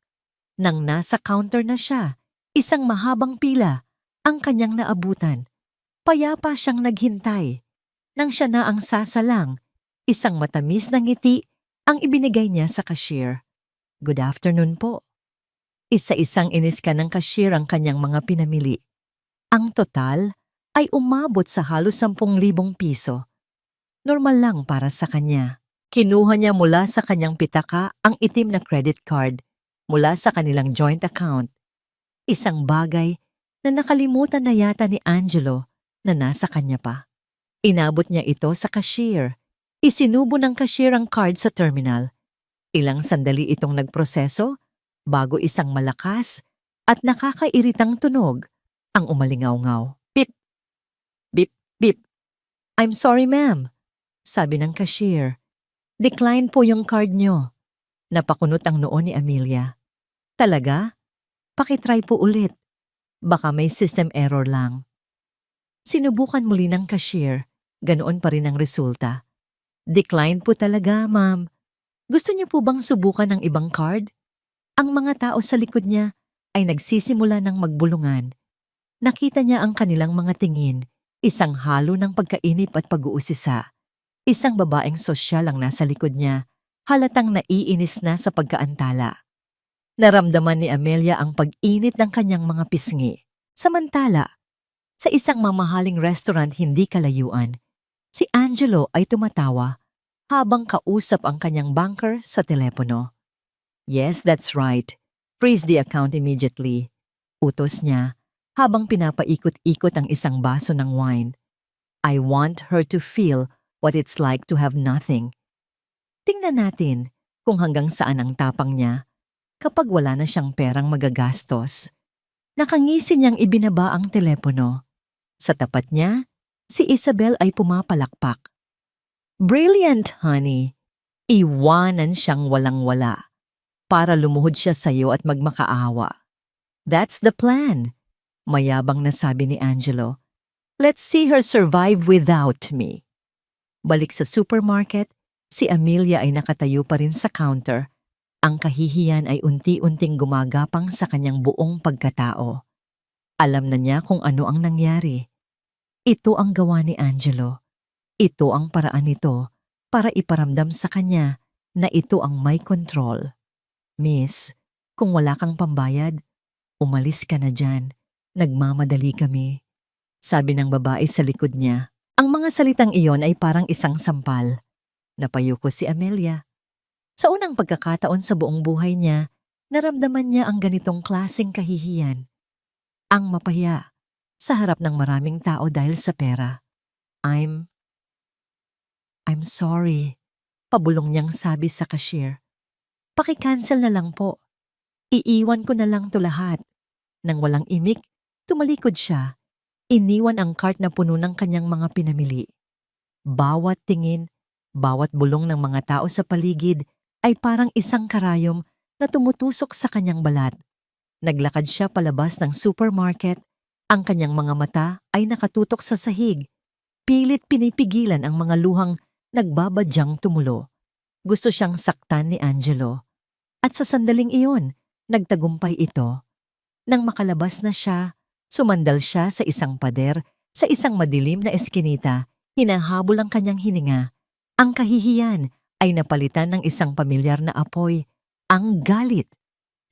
Nang nasa counter na siya, isang mahabang pila ang kanyang naabutan. Payapa siyang naghintay. Nang siya na ang sasalang, isang matamis na ngiti ang ibinigay niya sa cashier. Good afternoon po. Isa-isang iniska ng cashier ang kanyang mga pinamili. Ang total ay umabot sa halos 10,000 piso. Normal lang para sa kanya. Kinuha niya mula sa kanyang pitaka ang itim na credit card mula sa kanilang joint account. Isang bagay na nakalimutan na yata ni Angelo na nasa kanya pa. Inabot niya ito sa cashier. Isinubo ng cashier ang card sa terminal. Ilang sandali itong nagproseso bago isang malakas at nakakairitang tunog ang umalingaw-ngaw. Pip! Bip! Bip! I'm sorry, ma'am, sabi ng cashier. Decline po yung card nyo. Napakunot ang noo ni Amelia. Talaga? Pakitry po ulit. Baka may system error lang. Sinubukan muli ng cashier. Ganoon pa rin ang resulta. Decline po talaga, ma'am. Gusto niyo po bang subukan ng ibang card? Ang mga tao sa likod niya ay nagsisimula ng magbulungan. Nakita niya ang kanilang mga tingin, isang halo ng pagkainip at pag-uusisa. Isang babaeng sosyal ang nasa likod niya, halatang naiinis na sa pagkaantala. Naramdaman ni Amelia ang pag-init ng kanyang mga pisngi. Samantala, sa isang mamahaling restaurant hindi kalayuan, si Angelo ay tumatawa habang kausap ang kanyang banker sa telepono. Yes, that's right. Freeze the account immediately. Utos niya habang pinapaikot-ikot ang isang baso ng wine. I want her to feel what it's like to have nothing. Tingnan natin kung hanggang saan ang tapang niya kapag wala na siyang perang magagastos. Nakangisi niyang ibinaba ang telepono. Sa tapat niya, si Isabel ay pumapalakpak. Brilliant, honey. Iwanan siyang walang-wala para lumuhod siya sa iyo at magmakaawa. That's the plan, mayabang na sabi ni Angelo. Let's see her survive without me. Balik sa supermarket, si Amelia ay nakatayo pa rin sa counter. Ang kahihiyan ay unti-unting gumagapang sa kanyang buong pagkatao. Alam na niya kung ano ang nangyari. Ito ang gawa ni Angelo. Ito ang paraan nito para iparamdam sa kanya na ito ang may control. Miss, kung wala kang pambayad, umalis ka na dyan. Nagmamadali kami. Sabi ng babae sa likod niya. Ang mga salitang iyon ay parang isang sampal. Napayuko si Amelia. Sa unang pagkakataon sa buong buhay niya, naramdaman niya ang ganitong klaseng kahihiyan. Ang mapahiya sa harap ng maraming tao dahil sa pera. I'm sorry, pabulong niyang sabi sa cashier. Paki-cancel na lang po. Iiwan ko na lang to lahat. Nang walang imik, tumalikod siya. Iniwan ang cart na puno ng kanyang mga pinamili. Bawat tingin, bawat bulong ng mga tao sa paligid ay parang isang karayom na tumutusok sa kanyang balat. Naglakad siya palabas ng supermarket. Ang kanyang mga mata ay nakatutok sa sahig. Pilit pinipigilan ang mga luhang nagbabadyang tumulo. Gusto siyang saktan ni Angelo. At sa sandaling iyon, nagtagumpay ito. Nang makalabas na siya, sumandal siya sa isang pader sa isang madilim na eskinita, hinahabol ang kanyang hininga. Ang kahihiyan ay napalitan ng isang pamilyar na apoy, ang galit.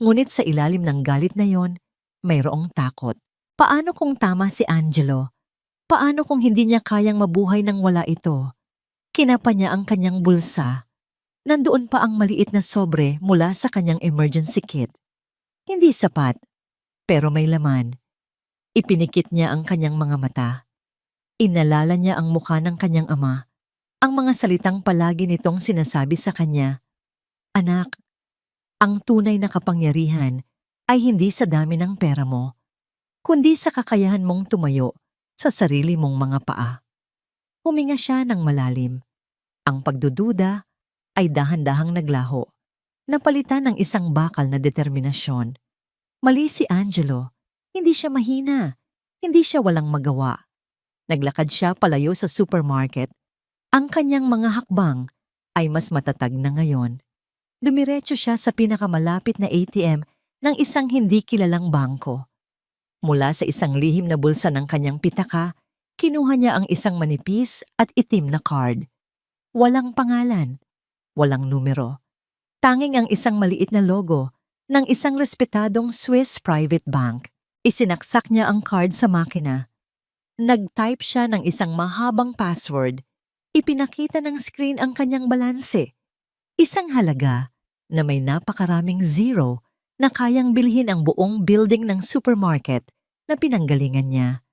Ngunit sa ilalim ng galit na yon, mayroong takot. Paano kung tama si Angelo? Paano kung hindi niya kayang mabuhay nang wala ito? Kinapa niya ang kanyang bulsa. Nandoon pa ang maliit na sobre mula sa kanyang emergency kit. Hindi sapat, pero may laman. Ipinikit niya ang kanyang mga mata. Inalala niya ang mukha ng kanyang ama. Ang mga salitang palagi nitong sinasabi sa kanya, Anak, ang tunay na kapangyarihan ay hindi sa dami ng pera mo, kundi sa kakayahan mong tumayo sa sarili mong mga paa. Huminga siya ng malalim. Ang pagdududa ay dahan-dahang naglaho, napalitan ng isang bakal na determinasyon. Mali si Angelo. Hindi siya mahina. Hindi siya walang magawa. Naglakad siya palayo sa supermarket. Ang kanyang mga hakbang ay mas matatag na ngayon. Dumiretso siya sa pinakamalapit na ATM ng isang hindi kilalang bangko. Mula sa isang lihim na bulsa ng kanyang pitaka, kinuha niya ang isang manipis at itim na card. Walang pangalan, walang numero. Tanging ang isang maliit na logo ng isang respetadong Swiss private bank. Isinaksak niya ang card sa makina. Nag-type siya ng isang mahabang password. Ipinakita ng screen ang kanyang balanse. Isang halaga na may napakaraming zero na kayang bilhin ang buong building ng supermarket na pinanggalingan niya.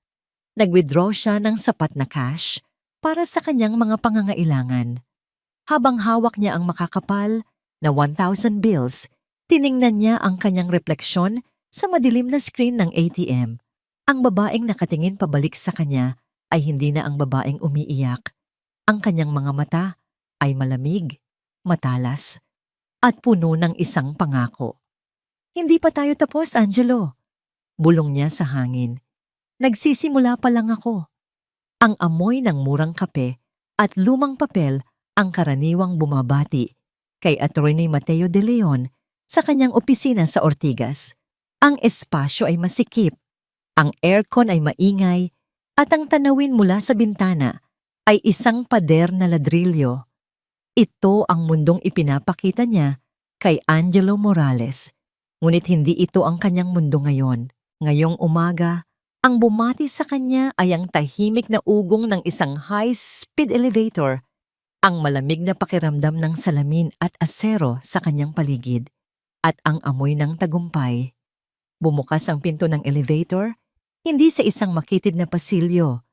Nag-withdraw siya ng sapat na cash para sa kanyang mga pangangailangan. Habang hawak niya ang makakapal na 1,000 bills, tiningnan niya ang kanyang refleksyon sa madilim na screen ng ATM. Ang babaeng nakatingin pabalik sa kanya ay hindi na ang babaeng umiiyak. Ang kanyang mga mata ay malamig, matalas, at puno ng isang pangako. Hindi pa tayo tapos, Angelo. Bulong niya sa hangin. Nagsisimula pa lang ako. Ang amoy ng murang kape at lumang papel ang karaniwang bumabati kay Attorney Mateo de Leon sa kanyang opisina sa Ortigas. Ang espasyo ay masikip, ang aircon ay maingay, at ang tanawin mula sa bintana ay isang pader na ladrilyo. Ito ang mundong ipinapakita niya kay Angelo Morales. Ngunit hindi ito ang kanyang mundo ngayon. Ngayong umaga, ang bumati sa kanya ay ang tahimik na ugong ng isang high-speed elevator, ang malamig na pakiramdam ng salamin at asero sa kanyang paligid, at ang amoy ng tagumpay. Bumukas ang pinto ng elevator, hindi sa isang makitid na pasilyo,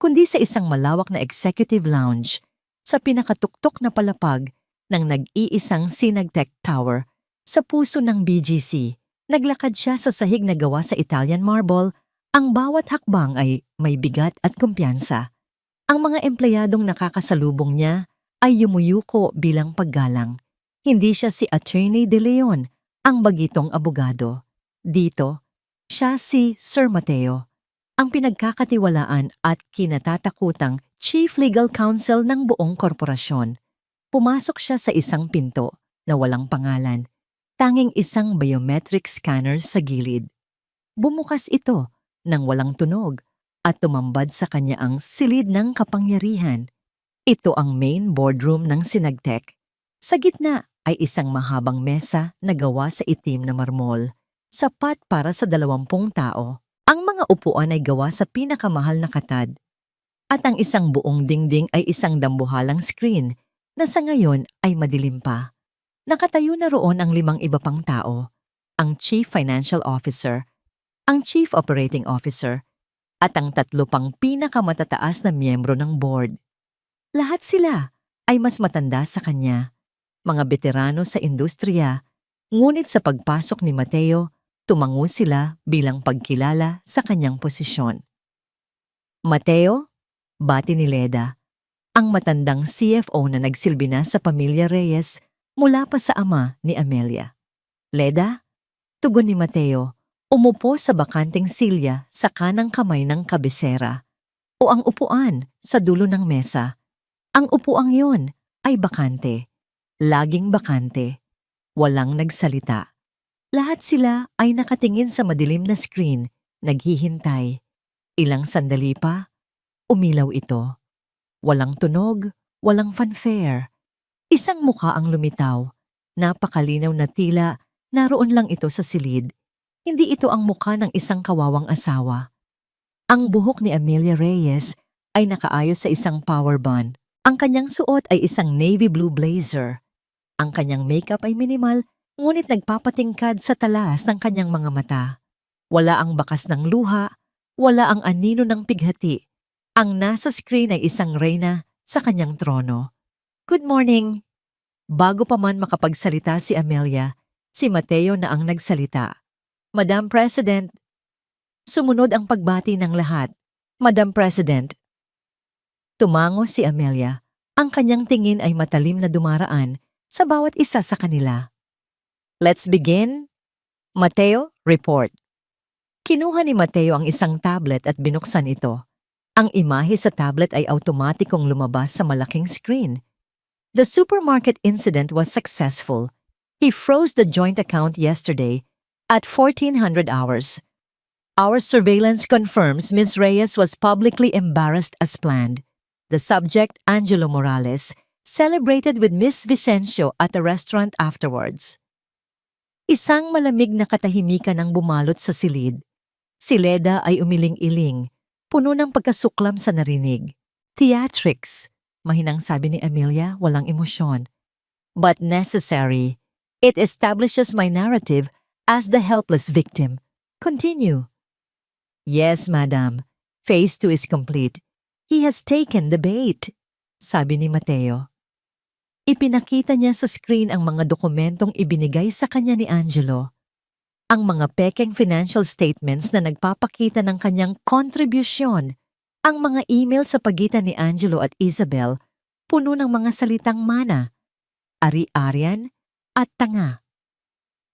kundi sa isang malawak na executive lounge. Sa pinakatuktok na palapag, ng nag-iisang Sinagtech Tower sa puso ng BGC. Naglakad siya sa sahig na gawa sa Italian marble. Ang bawat hakbang ay may bigat at kumpiyansa. Ang mga empleyadong nakakasalubong niya ay yumuyuko bilang paggalang. Hindi siya si Attorney De Leon, ang bagitong abogado. Dito, siya si Sir Mateo, ang pinagkakatiwalaan at kinatatakutang Chief Legal Counsel ng buong korporasyon. Pumasok siya sa isang pinto na walang pangalan, tanging isang biometric scanner sa gilid. Bumukas ito nang walang tunog at tumambad sa kanya ang silid ng kapangyarihan. Ito ang main boardroom ng Sinagtech. Sa gitna ay isang mahabang mesa na gawa sa itim na marmol, sapat para sa 20 tao. Ang mga upuan ay gawa sa pinakamahal na katad. At ang isang buong dingding ay isang dambuhalang screen na sa ngayon ay madilim pa. Nakatayo na roon ang 5 iba pang tao, ang Chief Financial Officer, ang Chief Operating Officer, at ang 3 pang pinakamatataas na miyembro ng board. Lahat sila ay mas matanda sa kanya, mga veterano sa industriya, ngunit sa pagpasok ni Mateo, tumango sila bilang pagkilala sa kanyang posisyon. Mateo, bati ni Leda, ang matandang CFO na nagsilbi na sa pamilya Reyes mula pa sa ama ni Amelia. Leda, tugon ni Mateo, umupo sa bakanting silya sa kanang kamay ng kabisera o ang upuan sa dulo ng mesa. Ang upuang yon ay bakante, laging bakante, walang nagsalita. Lahat sila ay nakatingin sa madilim na screen, naghihintay. Ilang sandali pa, umilaw ito. Walang tunog, walang fanfare. Isang mukha ang lumitaw, napakalinaw na tila naroon lang ito sa silid. Hindi ito ang mukha ng isang kawawang asawa. Ang buhok ni Amelia Reyes ay nakaayos sa isang power bun. Ang kanyang suot ay isang navy blue blazer. Ang kanyang makeup ay minimal, ngunit nagpapatingkad sa talas ng kanyang mga mata. Wala ang bakas ng luha, wala ang anino ng pighati. Ang nasa screen ay isang reyna sa kanyang trono. Good morning! Bago pa man makapagsalita si Amelia, si Mateo na ang nagsalita. Madam President. Sumunod ang pagbati ng lahat. Madam President. Tumango si Amelia. Ang kanyang tingin ay matalim na dumaraan sa bawat isa sa kanila. Let's begin. Mateo, report. Kinuha ni Mateo ang isang tablet at binuksan ito. Ang imahe sa tablet ay automatikong lumabas sa malaking screen. The supermarket incident was successful. He froze the joint account yesterday at 1400 hours. Our surveillance confirms Ms. Reyes was publicly embarrassed as planned. The subject, Angelo Morales, celebrated with Miss Vicencio at a restaurant afterwards. Isang malamig na katahimikan ang bumalot sa silid. Si Leda ay umiling-iling, puno ng pagkasuklam sa narinig. Theatrics, mahinang sabi ni Amelia, walang emosyon. But necessary. It establishes my narrative as the helpless victim. Continue. Yes, madam. Phase 2 is complete. He has taken the bait, sabi ni Mateo. Ipinakita niya sa screen ang mga dokumentong ibinigay sa kanya ni Angelo. Ang mga pekeng financial statements na nagpapakita ng kanyang kontribusyon. Ang mga email sa pagitan ni Angelo at Isabel, puno ng mga salitang mana, ari-arian at tanga.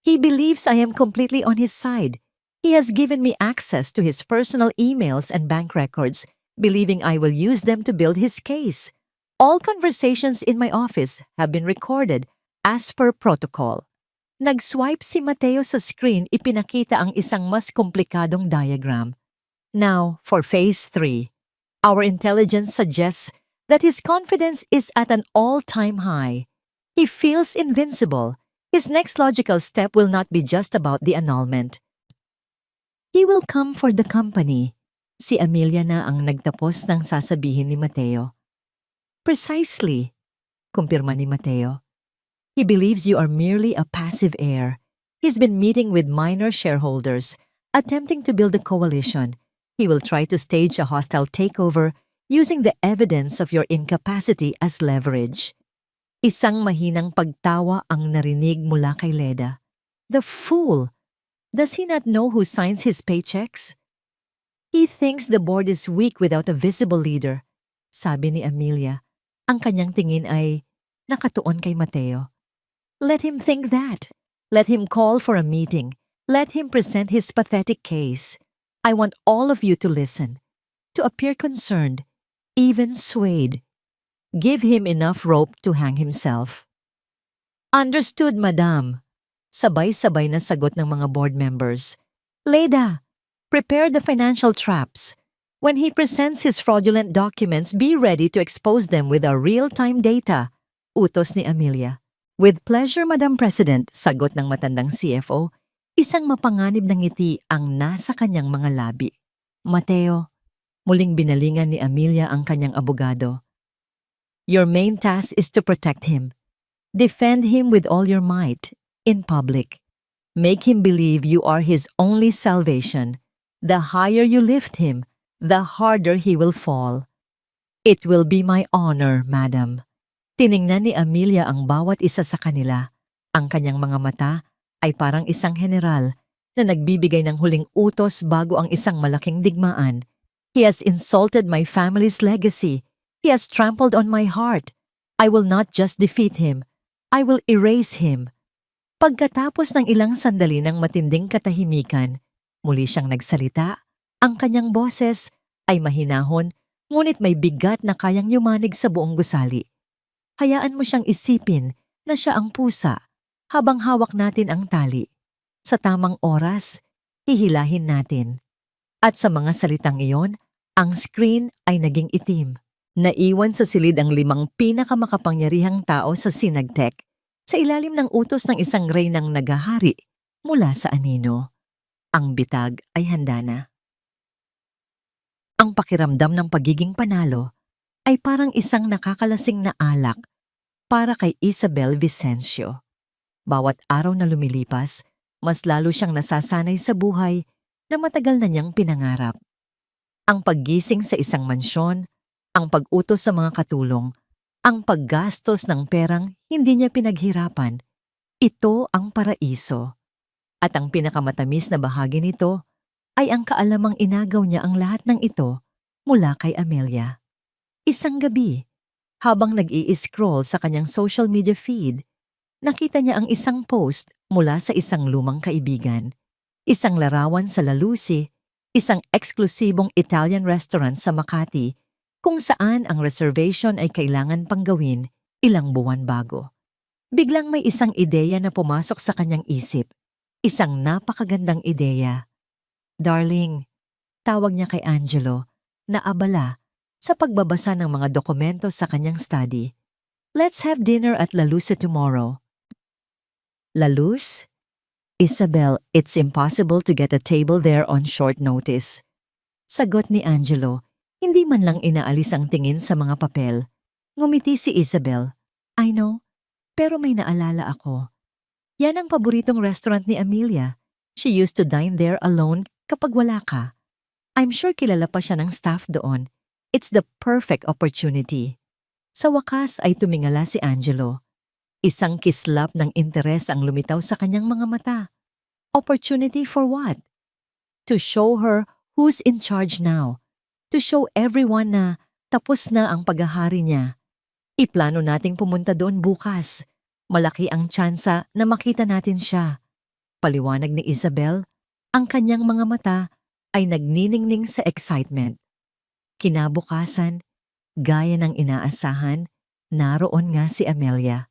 He believes I am completely on his side. He has given me access to his personal emails and bank records, believing I will use them to build his case. All conversations in my office have been recorded as per protocol. Nag-swipe si Mateo sa screen, ipinakita ang isang mas komplikadong diagram. Now, for phase 3. Our intelligence suggests that his confidence is at an all-time high. He feels invincible. His next logical step will not be just about the annulment. He will come for the company. Si Amelia na ang nagtapos ng sasabihin ni Mateo. Precisely, kumpirma ni Mateo. He believes you are merely a passive heir. He's been meeting with minor shareholders, attempting to build a coalition. He will try to stage a hostile takeover using the evidence of your incapacity as leverage. Isang mahinang pagtawa ang narinig mula kay Leda. The fool! Does he not know who signs his paychecks? He thinks the board is weak without a visible leader, sabi ni Amelia. Ang kanyang tingin ay nakatuon kay Mateo. Let him think that. Let him call for a meeting. Let him present his pathetic case. I want all of you to listen, to appear concerned, even swayed. Give him enough rope to hang himself. Understood, madam. Sabay-sabay na sagot ng mga board members. Leda, prepare the financial traps. When he presents his fraudulent documents, be ready to expose them with our real-time data. Utos ni Amelia. With pleasure, Madam President, sagot ng matandang CFO, isang mapanganib na ngiti ang nasa kanyang mga labi. Mateo, muling binalingan ni Amelia ang kanyang abogado. Your main task is to protect him. Defend him with all your might, in public. Make him believe you are his only salvation. The higher you lift him, the harder he will fall. It will be my honor, madam. Tiningnan ni Amelia ang bawat isa sa kanila. Ang kanyang mga mata ay parang isang general na nagbibigay ng huling utos bago ang isang malaking digmaan. He has insulted my family's legacy. He has trampled on my heart. I will not just defeat him. I will erase him. Pagkatapos ng ilang sandali ng matinding katahimikan, muli siyang nagsalita. Ang kanyang boses ay mahinahon, ngunit may bigat na kayang yumanig sa buong gusali. Hayaan mo siyang isipin na siya ang pusa habang hawak natin ang tali. Sa tamang oras, hihilahin natin. At sa mga salitang iyon, ang screen ay naging itim. Naiwan sa silid ang 5 pinakamakapangyarihang tao sa Sinagtec sa ilalim ng utos ng isang reynang nagahari mula sa anino. Ang bitag ay handa na. Ang pakiramdam ng pagiging panalo ay parang isang nakakalasing na alak para kay Isabel Vicencio. Bawat araw na lumilipas, mas lalo siyang nasasanay sa buhay na matagal na niyang pinangarap. Ang paggising sa isang mansyon, ang pag-utos sa mga katulong, ang paggastos ng perang hindi niya pinaghirapan, ito ang paraiso. At ang pinakamatamis na bahagi nito ay ang kaalamang inagaw niya ang lahat ng ito mula kay Amelia. Isang gabi, habang nag-i-scroll sa kanyang social media feed, nakita niya ang isang post mula sa isang lumang kaibigan. Isang larawan sa La Lucy, isang eksklusibong Italian restaurant sa Makati, kung saan ang reservation ay kailangan pang gawin ilang buwan bago. Biglang may isang ideya na pumasok sa kanyang isip. Isang napakagandang ideya. Darling, tawag niya kay Angelo, na abala sa pagbabasa ng mga dokumento sa kanyang study. Let's have dinner at La Luce tomorrow. La Luce? Isabel, it's impossible to get a table there on short notice. Sagot ni Angelo, hindi man lang inaalis ang tingin sa mga papel. Ngumiti si Isabel. I know, pero may naalala ako. Yan ang paboritong restaurant ni Amelia. She used to dine there alone kapag wala ka. I'm sure kilala pa siya ng staff doon. It's the perfect opportunity. Sa wakas ay tumingala si Angelo. Isang kislap ng interes ang lumitaw sa kanyang mga mata. Opportunity for what? To show her who's in charge now. To show everyone na tapos na ang paghahari niya. Iplano nating pumunta doon bukas. Malaki ang tsansa na makita natin siya. Paliwanag ni Isabel, ang kanyang mga mata ay nagniningning sa excitement. Kinabukasan, gaya ng inaasahan, naroon nga si Amelia.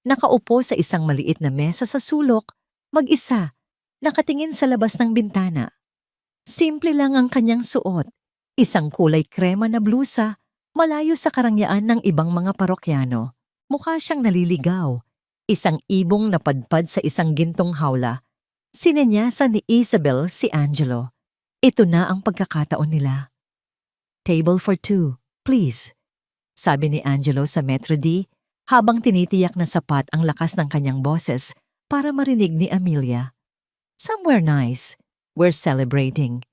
Nakaupo sa isang maliit na mesa sa sulok, mag-isa, nakatingin sa labas ng bintana. Simple lang ang kanyang suot, isang kulay krema na blusa, malayo sa karangyaan ng ibang mga parokyano. Mukha siyang naliligaw, isang ibong napadpad sa isang gintong hawla. Sinenyasan ni Isabel si Angelo. Ito na ang pagkakataon nila. Table for 2, please. Sabi ni Angelo sa Metro D habang tinitiyak na sapat ang lakas ng kanyang boses para marinig ni Amelia. Somewhere nice. We're celebrating.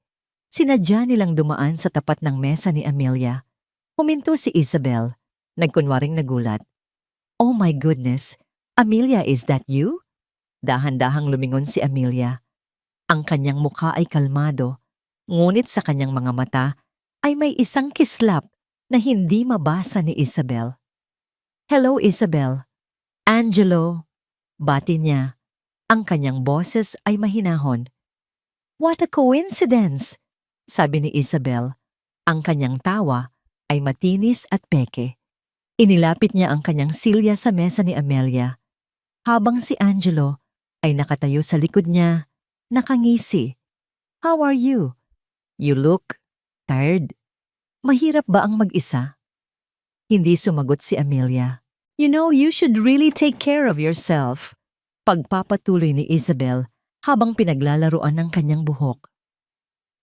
Sinadya nilang dumaan sa tapat ng mesa ni Amelia. Huminto si Isabel. Nagkunwaring nagulat. Oh my goodness, Amelia, is that you? Dahan-dahang lumingon si Amelia. Ang kanyang mukha ay kalmado, ngunit sa kanyang mga mata ay may isang kislap na hindi mabasa ni Isabel. Hello, Isabel. Angelo. Bati niya. Ang kanyang boses ay mahinahon. What a coincidence! Sabi ni Isabel. Ang kanyang tawa ay matinis at peke. Inilapit niya ang kanyang silya sa mesa ni Amelia, habang si Angelo ay nakatayo sa likod niya, nakangisi. How are you? You look tired. Mahirap ba ang mag-isa? Hindi sumagot si Amelia. You know, you should really take care of yourself. Pagpapatuloy ni Isabel habang pinaglalaruan ng kanyang buhok.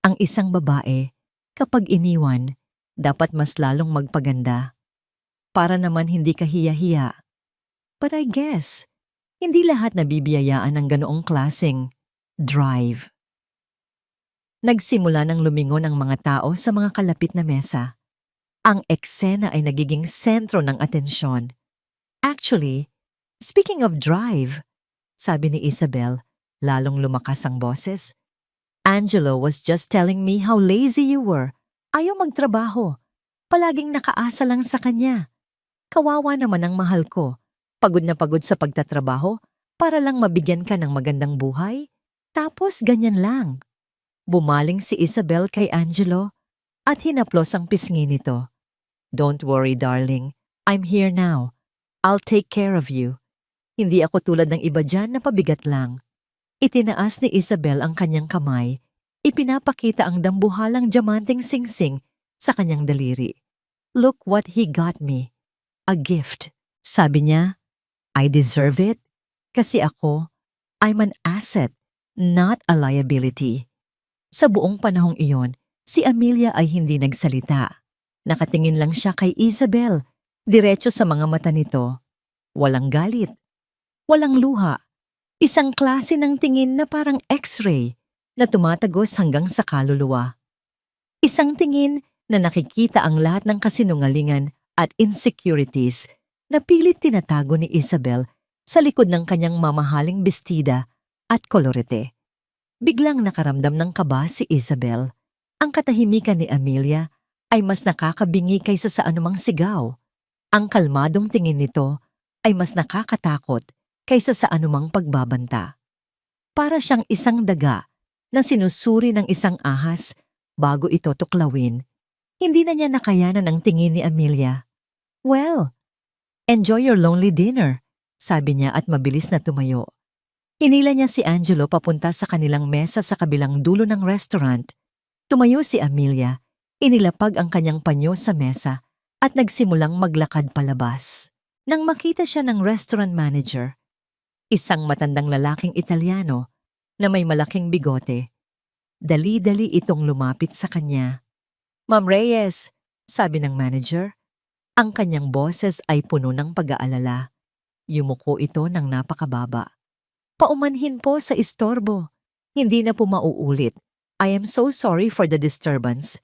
Ang isang babae, kapag iniwan, dapat mas lalong magpaganda. Para naman hindi kahiya-hiya. But I guess, hindi lahat nabibiyayaan ng ganoong klaseng drive. Nagsimula ng lumingon ang mga tao sa mga kalapit na mesa. Ang eksena ay nagiging sentro ng atensyon. Actually, speaking of drive, sabi ni Isabel, lalong lumakas ang boses. Angelo was just telling me how lazy you were. Ayaw magtrabaho. Palaging nakaasa lang sa kanya. Kawawa naman ang mahal ko. Pagod na pagod sa pagtatrabaho para lang mabigyan ka ng magandang buhay. Tapos ganyan lang. Bumaling si Isabel kay Angelo at hinaplos ang pisngi nito. Don't worry, darling. I'm here now. I'll take care of you. Hindi ako tulad ng iba dyan na pabigat lang. Itinaas ni Isabel ang kanyang kamay. Ipinapakita ang dambuhalang diamanteng singsing sa kanyang daliri. Look what he got me. A gift. Sabi niya, I deserve it. Kasi ako, I'm an asset, not a liability. Sa buong panahong iyon, si Amelia ay hindi nagsalita. Nakatingin lang siya kay Isabel, diretso sa mga mata nito. Walang galit, walang luha. Isang klase ng tingin na parang X-ray na tumatagos hanggang sa kaluluwa. Isang tingin na nakikita ang lahat ng kasinungalingan at insecurities na pilit tinatago ni Isabel sa likod ng kanyang mamahaling bestida at kolorete. Biglang nakaramdam ng kaba si Isabel. Ang katahimikan ni Amelia ay mas nakakabingi kaysa sa anumang sigaw. Ang kalmadong tingin nito ay mas nakakatakot kaysa sa anumang pagbabanta. Para siyang isang daga na sinusuri ng isang ahas bago ito tuklawin. Hindi na niya nakayanan ang tingin ni Amelia. Well, enjoy your lonely dinner, sabi niya at mabilis na tumayo. Hinila niya si Angelo papunta sa kanilang mesa sa kabilang dulo ng restaurant. Tumayo si Amelia, inilapag ang kanyang panyo sa mesa at nagsimulang maglakad palabas. Nang makita siya ng restaurant manager, isang matandang lalaking Italiano na may malaking bigote, dali-dali itong lumapit sa kanya. Ma'am Reyes, sabi ng manager. Ang kanyang boses ay puno ng pag-aalala. Yumuko ito ng napakababa. Paumanhin po sa istorbo. Hindi na po mauulit. I am so sorry for the disturbance.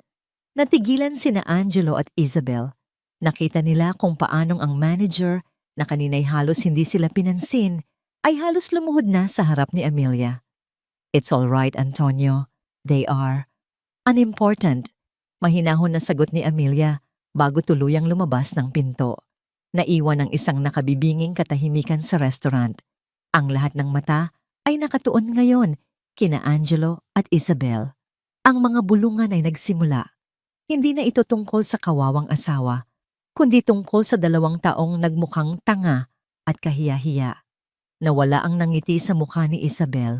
Natigilan sina Angelo at Isabel. Nakita nila kung paanong ang manager, na kanina'y halos hindi sila pinansin, ay halos lumuhod na sa harap ni Amelia. It's all right, Antonio. They are. Unimportant. Mahinahon na sagot ni Amelia bago tuluyang lumabas ng pinto. Naiwan ang isang nakabibinging katahimikan sa restaurant. Ang lahat ng mata ay nakatuon ngayon kina Angelo at Isabel. Ang mga bulungan ay nagsimula. Hindi na ito tungkol sa kawawang asawa, kundi tungkol sa 2 taong nagmukhang tanga at kahiya-hiya. Nawala ang nangiti sa mukha ni Isabel,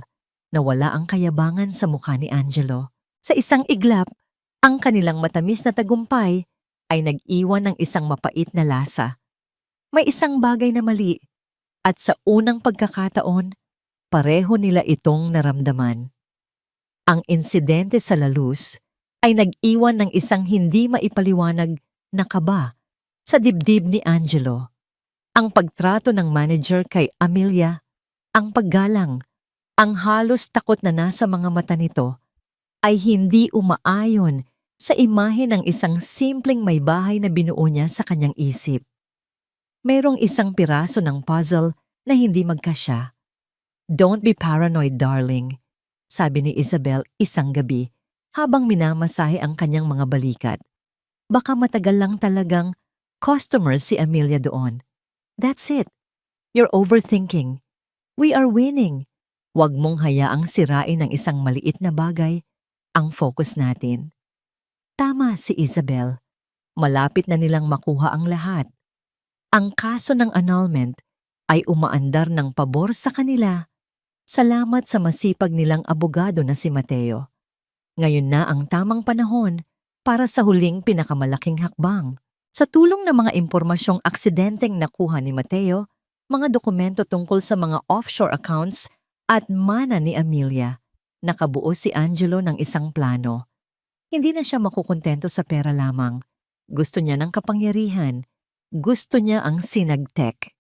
nawala ang kayabangan sa mukha ni Angelo. Sa isang iglap, ang kanilang matamis na tagumpay ay nag-iwan ng isang mapait na lasa. May isang bagay na mali, at sa unang pagkakataon, pareho nila itong naramdaman. Ang insidente sa La Luz ay nag-iwan ng isang hindi maipaliwanag na kaba sa dibdib ni Angelo. Ang pagtrato ng manager kay Amelia, ang paggalang, ang halos takot na nasa mga mata nito, ay hindi umaayon sa imahe ng isang simpleng may bahay na binuo niya sa kanyang isip. mayroong isang piraso ng puzzle na hindi magkasya. "Don't be paranoid, darling," sabi ni Isabel isang gabi habang minamasahe ang kanyang mga balikat. Baka matagal lang talagang customer si Amelia doon. That's it. You're overthinking. We are winning. Huwag mong hayaang sirain ng isang maliit na bagay ang focus natin. Tama si Isabel. Malapit na nilang makuha ang lahat. Ang kaso ng annulment ay umaandar ng pabor sa kanila. Salamat sa masipag nilang abogado na si Mateo. Ngayon na ang tamang panahon para sa huling pinakamalaking hakbang. Sa tulong ng mga impormasyong aksidenteng nakuha ni Mateo, mga dokumento tungkol sa mga offshore accounts at mana ni Amelia, nakabuo si Angelo ng isang plano. Hindi na siya makukontento sa pera lamang. Gusto niya ng kapangyarihan. Gusto niya ang sinagtek.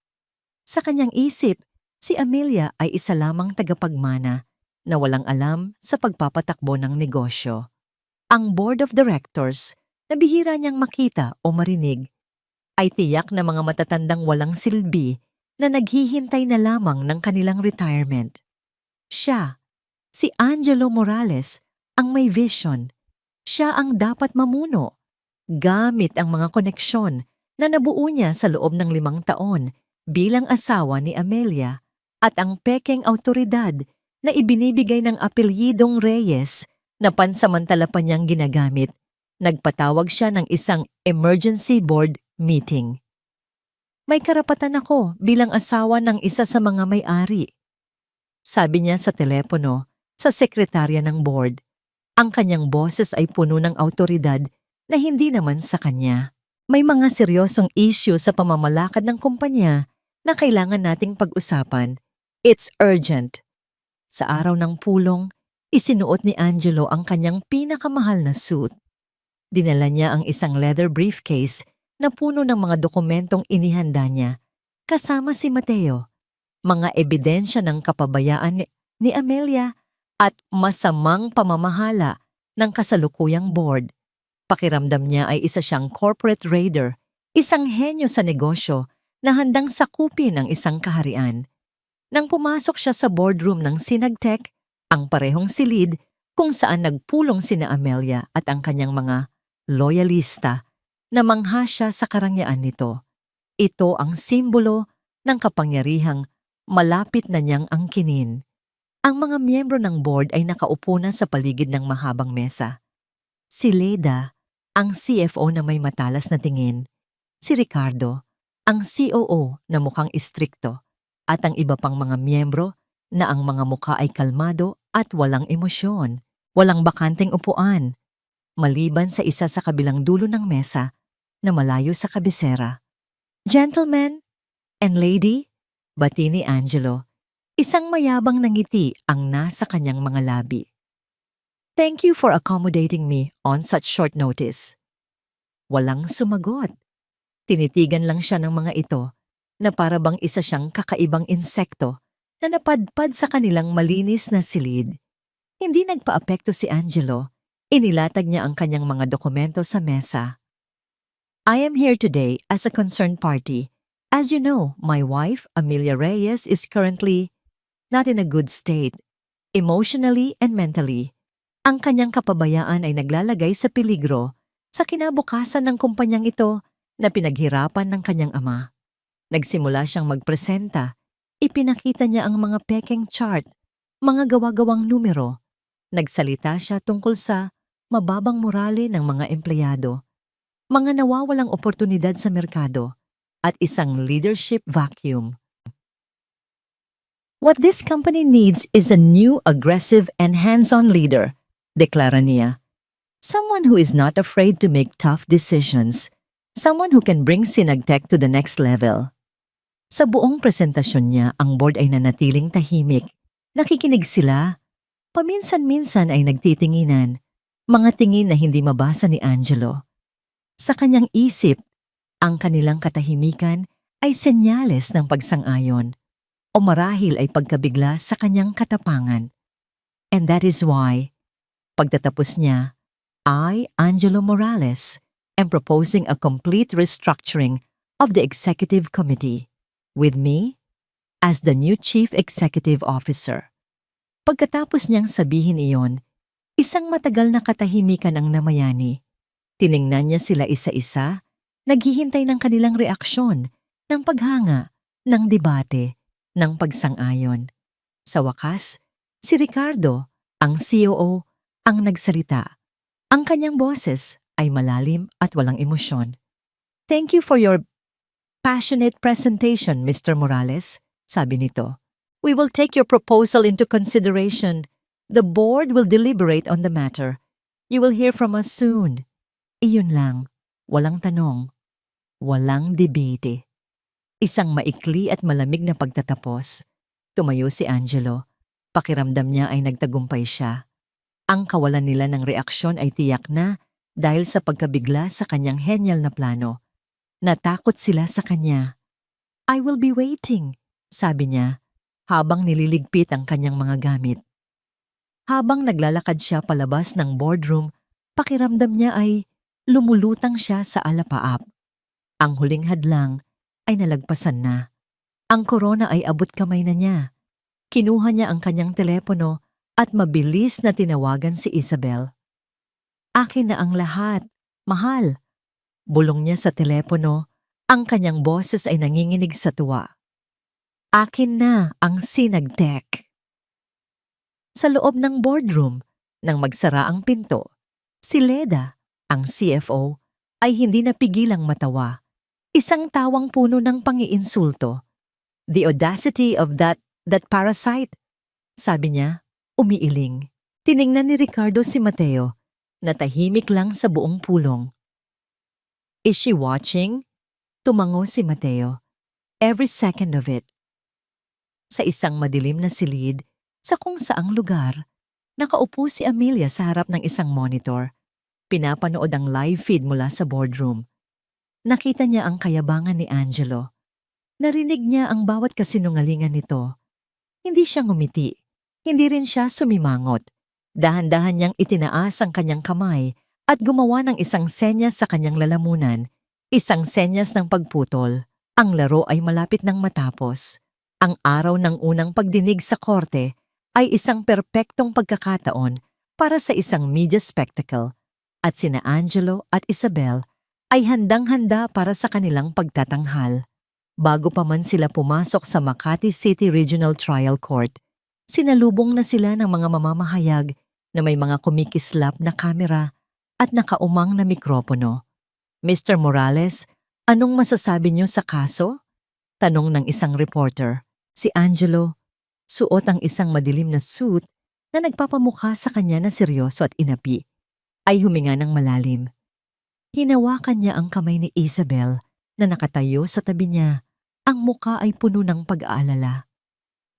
Sa kanyang isip, si Amelia ay isa lamang tagapagmana na walang alam sa pagpapatakbo ng negosyo. Ang board of directors, na bihira niyang makita o marinig, ay tiyak na mga matatandang walang silbi na naghihintay na lamang ng kanilang retirement. Siya, si Angelo Morales, ang may vision. Siya ang dapat mamuno. Gamit ang mga koneksyon na nabuo niya sa loob ng 5 taon bilang asawa ni Amelia at ang pekeng autoridad na ibinibigay ng apelyidong Reyes na pansamantala pa niyang ginagamit, nagpatawag siya ng isang emergency board meeting. "May karapatan ako bilang asawa ng isa sa mga may-ari," sabi niya sa telepono sa sekretarya ng board. Ang kanyang boses ay puno ng autoridad na hindi naman sa kanya. "May mga seryosong issue sa pamamalakad ng kumpanya na kailangan nating pag-usapan. It's urgent." Sa araw ng pulong, isinuot ni Angelo ang kanyang pinakamahal na suit. Dinala niya ang isang leather briefcase na puno ng mga dokumentong inihanda niya, kasama si Mateo, mga ebidensya ng kapabayaan ni Amelia at masamang pamamahala ng kasalukuyang board. Pakiramdam niya ay isa siyang corporate raider, isang henyo sa negosyo na handang sakupin ang isang kaharian. Nang pumasok siya sa boardroom ng Sinagtek, ang parehong silid kung saan nagpulong sina Amelia at ang kanyang mga loyalista, namangha siya sa karangyaan nito. Ito ang simbolo ng kapangyarihang malapit na niyang angkinin. Ang mga miyembro ng board ay nakaupo na sa paligid ng mahabang mesa. Si Leda, ang CFO na may matalas na tingin, si Ricardo, ang COO na mukhang istrikto, at ang iba pang mga miyembro na ang mga mukha ay kalmado at walang emosyon. Walang bakanteng upuan, maliban sa isa sa kabilang dulo ng mesa na malayo sa kabisera. "Gentlemen and lady," bati ni Angelo. Isang mayabang na ngiti ang nasa kanyang mga labi. "Thank you for accommodating me on such short notice." Walang sumagot. Tinitigan lang siya ng mga ito na para bang isa siyang kakaibang insekto na napadpad sa kanilang malinis na silid. Hindi nagpaapekto si Angelo. Inilatag niya ang kanyang mga dokumento sa mesa. "I am here today as a concerned party. As you know, my wife, Amelia Reyes, is currently not in a good state, emotionally and mentally. Ang kanyang kapabayaan ay naglalagay sa peligro sa kinabukasan ng kumpanyang ito na pinaghirapan ng kanyang ama." Nagsimula siyang magpresenta. Ipinakita niya ang mga pekeng chart, mga gawa-gawang numero. Nagsalita siya tungkol sa mababang morale ng mga empleyado, mga nawawalang oportunidad sa merkado, at isang leadership vacuum. "What this company needs is a new, aggressive, and hands-on leader," deklara niya. "Someone who is not afraid to make tough decisions. Someone who can bring Sinagtek to the next level." Sa buong presentasyon niya, ang board ay nanatiling tahimik. Nakikinig sila. Paminsan-minsan ay nagtitinginan, mga tingin na hindi mabasa ni Angelo. Sa kanyang isip, ang kanilang katahimikan ay senyales ng pagsang-ayon o marahil ay pagkabigla sa kanyang katapangan. And that is why, pagtatapos niya, I, Angelo Morales, am proposing a complete restructuring of the Executive Committee, with me as the new Chief Executive Officer. Pagkatapos niyang sabihin iyon, isang matagal na katahimikan ang namayani. Tiningnan niya sila isa-isa, naghihintay ng kanilang reaksyon, ng paghanga, ng debate, ng pagsang-ayon. Sa wakas, si Ricardo, ang COO, ang nagsalita. Ang kanyang boses ay malalim at walang emosyon. "Thank you for your passionate presentation, Mr. Morales," sabi nito. "We will take your proposal into consideration. The board will deliberate on the matter. You will hear from us soon." Iyon lang, walang tanong, walang debate. Isang maikli at malamig na pagtatapos. Tumayo si Angelo. Pakiramdam niya ay nagtagumpay siya. Ang kawalan nila ng reaksyon ay tiyak na dahil sa pagkabigla sa kanyang henyal na plano. Natakot sila sa kanya. "I will be waiting," sabi niya, habang nililigpit ang kanyang mga gamit. Habang naglalakad siya palabas ng boardroom, pakiramdam niya ay lumulutang siya sa alapaap. Ang huling hadlang ay nalagpasan na. Ang korona ay abot kamay na niya. Kinuha niya ang kanyang telepono at mabilis na tinawagan si Isabel. "Akin na ang lahat, mahal." Bulong niya sa telepono, ang kanyang boses ay nanginginig sa tuwa. "Akin na ang Sinagtech." Sa loob ng boardroom, nang magsara ang pinto, si Leda, ang CFO, ay hindi napigilang matawa. Isang tawang puno ng pangiinsulto. "The audacity of that parasite," sabi niya, umiiling. Tiningnan ni Ricardo si Mateo, na tahimik lang sa buong pulong. "Is she watching?" Tumango si Mateo. "Every second of it." Sa isang madilim na silid, sa kung saang lugar, nakaupo si Amelia sa harap ng isang monitor. Pinapanood ang live feed mula sa boardroom. Nakita niya ang kayabangan ni Angelo. Narinig niya ang bawat kasinungalingan nito. Hindi siya ngumiti. Hindi rin siya sumimangot. Dahan-dahan niyang itinaas ang kanyang kamay at gumawa ng isang senyas sa kanyang lalamunan. Isang senyas ng pagputol. Ang laro ay malapit ng matapos. Ang araw ng unang pagdinig sa korte ay isang perpektong pagkakataon para sa isang media spectacle. At sina Angelo at Isabel ay handang-handa para sa kanilang pagtatanghal. Bago pa man sila pumasok sa Makati City Regional Trial Court, sinalubong na sila ng mga mamamahayag na may mga kumikislap na kamera at nakaumang na mikropono. "Mr. Morales, anong masasabi niyo sa kaso?" Tanong ng isang reporter. Si Angelo, suot ang isang madilim na suit na nagpapamukha sa kanya na seryoso at inapi, ay huminga ng malalim. Hinawakan niya ang kamay ni Isabel na nakatayo sa tabi niya. Ang muka ay puno ng pag-aalala.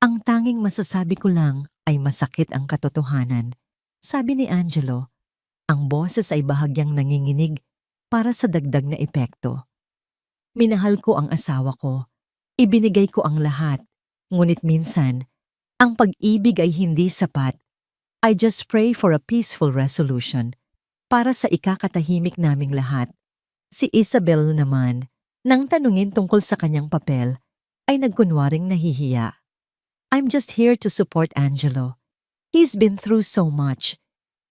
"Ang tanging masasabi ko lang ay masakit ang katotohanan," sabi ni Angelo. Ang boses ay bahagyang nanginginig para sa dagdag na epekto. "Minahal ko ang asawa ko. Ibinigay ko ang lahat. Ngunit minsan, ang pag-ibig ay hindi sapat. I just pray for a peaceful resolution para sa ikakatahimik naming lahat." Si Isabel naman, nang tanungin tungkol sa kanyang papel, ay nagkunwaring nahihiya. "I'm just here to support Angelo. He's been through so much.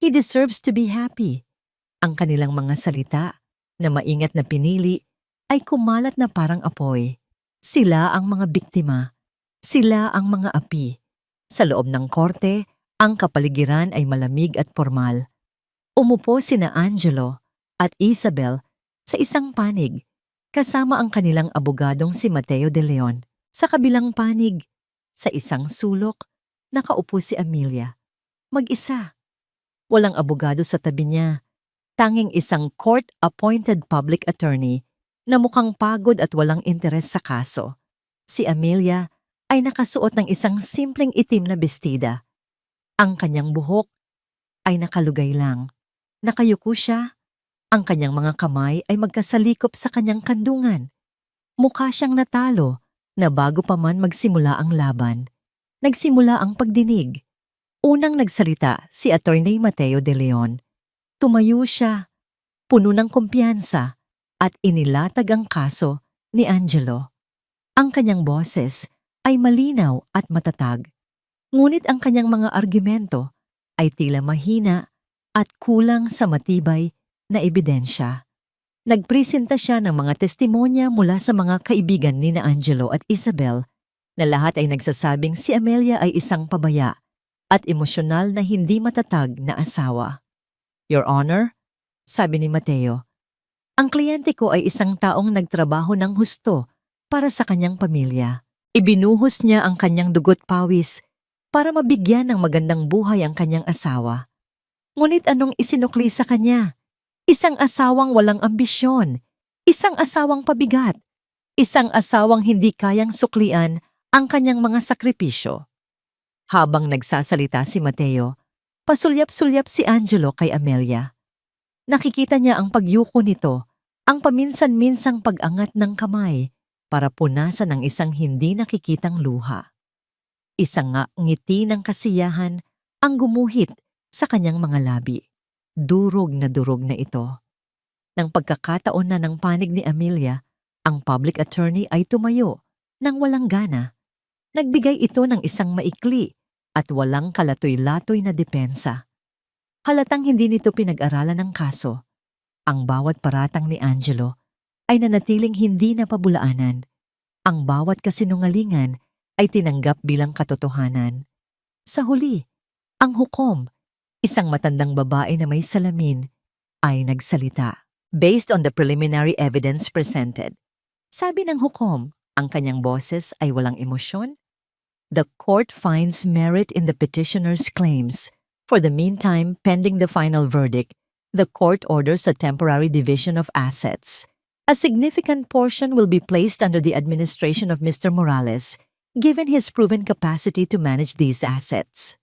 He deserves to be happy." Ang kanilang mga salita, na maingat na pinili, ay kumalat na parang apoy. Sila ang mga biktima. Sila ang mga api. Sa loob ng korte, ang kapaligiran ay malamig at formal. Umupo sina Angelo at Isabel sa isang panig, kasama ang kanilang abogadong si Mateo de Leon. Sa kabilang panig, sa isang sulok, nakaupo si Amelia. Mag-isa. Walang abogado sa tabi niya. Tanging isang court-appointed public attorney na mukhang pagod at walang interes sa kaso. Si Amelia ay nakasuot ng isang simpleng itim na bestida. Ang kanyang buhok ay nakalugay lang. Nakayuko siya. Ang kanyang mga kamay ay magkasalikop sa kanyang kandungan. Mukha siyang natalo na bago pa man magsimula ang laban. Nagsimula ang pagdinig. Unang nagsalita si Attorney Mateo de Leon. Tumayo siya, puno ng kumpiyansa, at inilatag ang kaso ni Angelo. Ang kanyang boses ay malinaw at matatag, ngunit ang kanyang mga argumento ay tila mahina at kulang sa matibay na ebidensya. Nagpresenta siya ng mga testimonya mula sa mga kaibigan ni na Angelo at Isabel na lahat ay nagsasabing si Amelia ay isang pabaya at emosyonal na hindi matatag na asawa. Your Honor, sabi ni Mateo, ang kliyente ko ay isang taong nagtrabaho ng husto para sa kanyang pamilya. Ibinuhos niya ang kanyang dugo't pawis para mabigyan ng magandang buhay ang kanyang asawa. Ngunit anong isinukli sa kanya? Isang asawang walang ambisyon, isang asawang pabigat, isang asawang hindi kayang suklian ang kanyang mga sakripisyo. Habang nagsasalita si Mateo, pasulyap-sulyap si Angelo kay Amelia. Nakikita niya ang pagyuko nito, ang paminsan-minsang pag-angat ng kamay para punasan ang isang hindi nakikitang luha. Isang ngiti ng kasiyahan ang gumuhit sa kanyang mga labi. Durog na ito. Nang pagkakataon na ng panig ni Amelia, ang public attorney ay tumayo nang walang gana. Nagbigay ito ng isang maikli at walang kalatoy-latoy na depensa. Halatang hindi nito pinag-aralan ng kaso. Ang bawat paratang ni Angelo ay nanatiling hindi napabulaanan. Ang bawat kasinungalingan ay tinanggap bilang katotohanan. Sa huli, ang hukom, isang matandang babae na may salamin, ay nagsalita. Based on the preliminary evidence presented, sabi ng hukom, ang kanyang boses ay walang emosyon. The court finds merit in the petitioner's claims. For the meantime, pending the final verdict, the court orders a temporary division of assets. A significant portion will be placed under the administration of Mr. Morales, given his proven capacity to manage these assets.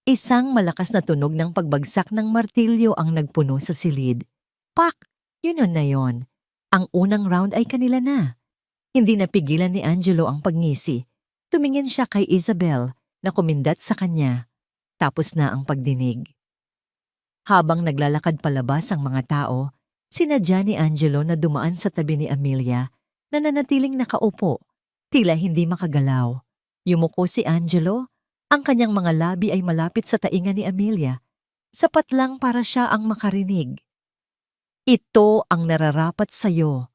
Isang malakas na tunog ng pagbagsak ng martilyo ang nagpuno sa silid. Pak! Yun na yon. Ang unang round ay kanila na. Hindi napigilan ni Angelo ang pagngisi. Tumingin siya kay Isabel na kumindat sa kanya. Tapos na ang pagdinig. Habang naglalakad palabas ang mga tao, sinadya ni Angelo na dumaan sa tabi ni Amelia na nanatiling nakaupo, tila hindi makagalaw. Yumuko si Angelo, ang kanyang mga labi ay malapit sa tainga ni Amelia. Sapat lang para siya ang makarinig. Ito ang nararapat sa'yo.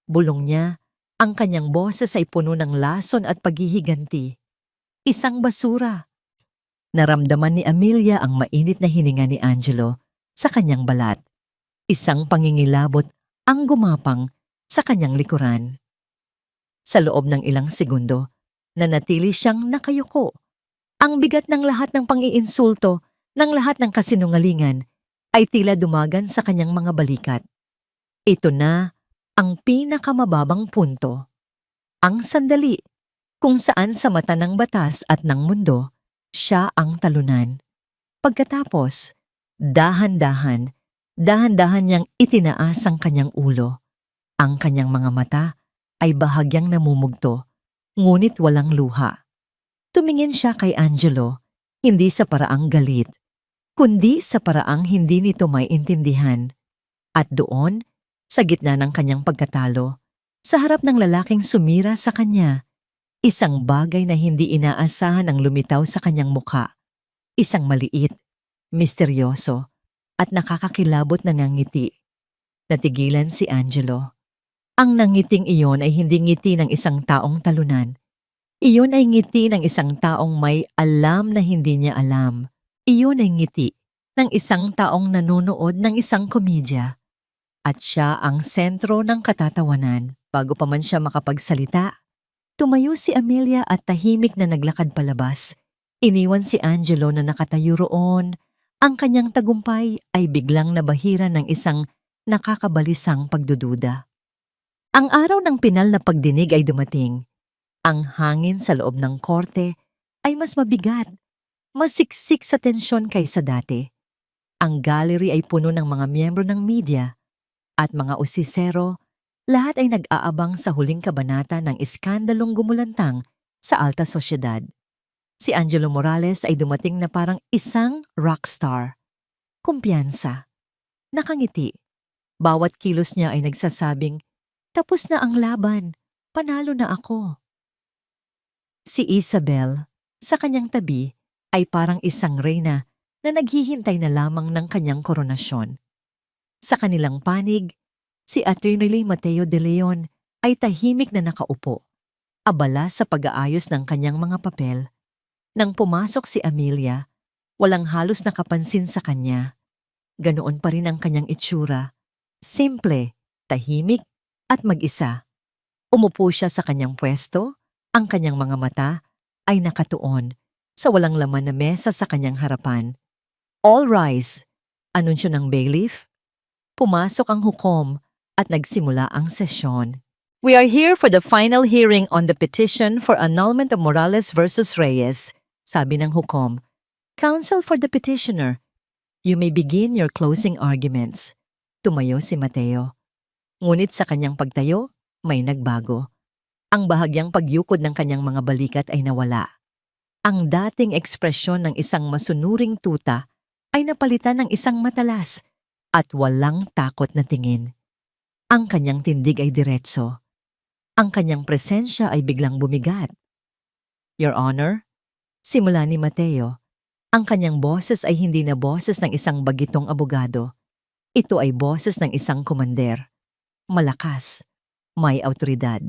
Bulong niya, ang kanyang boses ay puno ng lason at paghihiganti. Isang basura. Naramdaman ni Amelia ang mainit na hininga ni Angelo sa kanyang balat. Isang pangingilabot ang gumapang sa kanyang likuran. Sa loob ng ilang segundo, nanatili siyang nakayuko. Ang bigat ng lahat ng pang-iinsulto, ng lahat ng kasinungalingan, ay tila dumagan sa kanyang mga balikat. Ito na ang pinakamababang punto. Ang sandali kung saan sa mata ng batas at ng mundo, siya ang talunan. Pagkatapos, dahan-dahan niyang itinaas ang kanyang ulo. Ang kanyang mga mata ay bahagyang namumugto, ngunit walang luha. Tumingin siya kay Angelo, hindi sa paraang galit, kundi sa paraang hindi nito maintindihan. At doon, sa gitna ng kanyang pagkatalo, sa harap ng lalaking sumira sa kanya, isang bagay na hindi inaasahan ang lumitaw sa kanyang mukha. Isang maliit, misteryoso, at nakakakilabot na ngiti. Natigilan si Angelo. Ang nangiting iyon ay hindi ngiti ng isang taong talunan. Iyon ay ngiti ng isang taong may alam na hindi niya alam. Iyon ay ngiti ng isang taong nanonood ng isang komedya. At siya ang sentro ng katatawanan. Bago pa man siya makapagsalita, tumayo si Amelia at tahimik na naglakad palabas. Iniwan si Angelo na nakatayo roon. Ang kanyang tagumpay ay biglang nabahira ng isang nakakabalisang pagdududa. Ang araw ng pinal na pagdinig ay dumating. Ang hangin sa loob ng korte ay mas mabigat, mas siksik sa tensyon kaysa dati. Ang gallery ay puno ng mga miyembro ng media at mga usisero, lahat ay nag-aabang sa huling kabanata ng iskandalong gumulantang sa alta sosyedad. Si Angelo Morales ay dumating na parang isang rockstar. Kumpiyansa. Nakangiti. Bawat kilos niya ay nagsasabing, Tapos na ang laban. Panalo na ako. Si Isabel, sa kanyang tabi, ay parang isang reyna na naghihintay na lamang ng kanyang koronasyon. Sa kanilang panig, si Attorney Mateo de Leon ay tahimik na nakaupo, abala sa pag-aayos ng kanyang mga papel. Nang pumasok si Amelia, walang halos nakapansin sa kanya. Ganoon pa rin ang kanyang itsura. Simple, tahimik, at mag-isa. Umupo siya sa kanyang pwesto, ang kanyang mga mata ay nakatuon sa walang laman na mesa sa kanyang harapan. All rise! Anunsyo ng bailiff. Pumasok ang hukom at nagsimula ang sesyon. We are here for the final hearing on the petition for annulment of Morales versus Reyes, sabi ng hukom. Counsel for the petitioner, you may begin your closing arguments. Tumayo si Mateo. Ngunit sa kanyang pagtayo, may nagbago. Ang bahagyang pagyukod ng kanyang mga balikat ay nawala. Ang dating ekspresyon ng isang masunuring tuta ay napalitan ng isang matalas at walang takot na tingin. Ang kanyang tindig ay diretso. Ang kanyang presensya ay biglang bumigat. Your Honor, simula ni Mateo, ang kanyang boses ay hindi na boses ng isang bagitong abogado. Ito ay boses ng isang komander. Malakas, may awtoridad.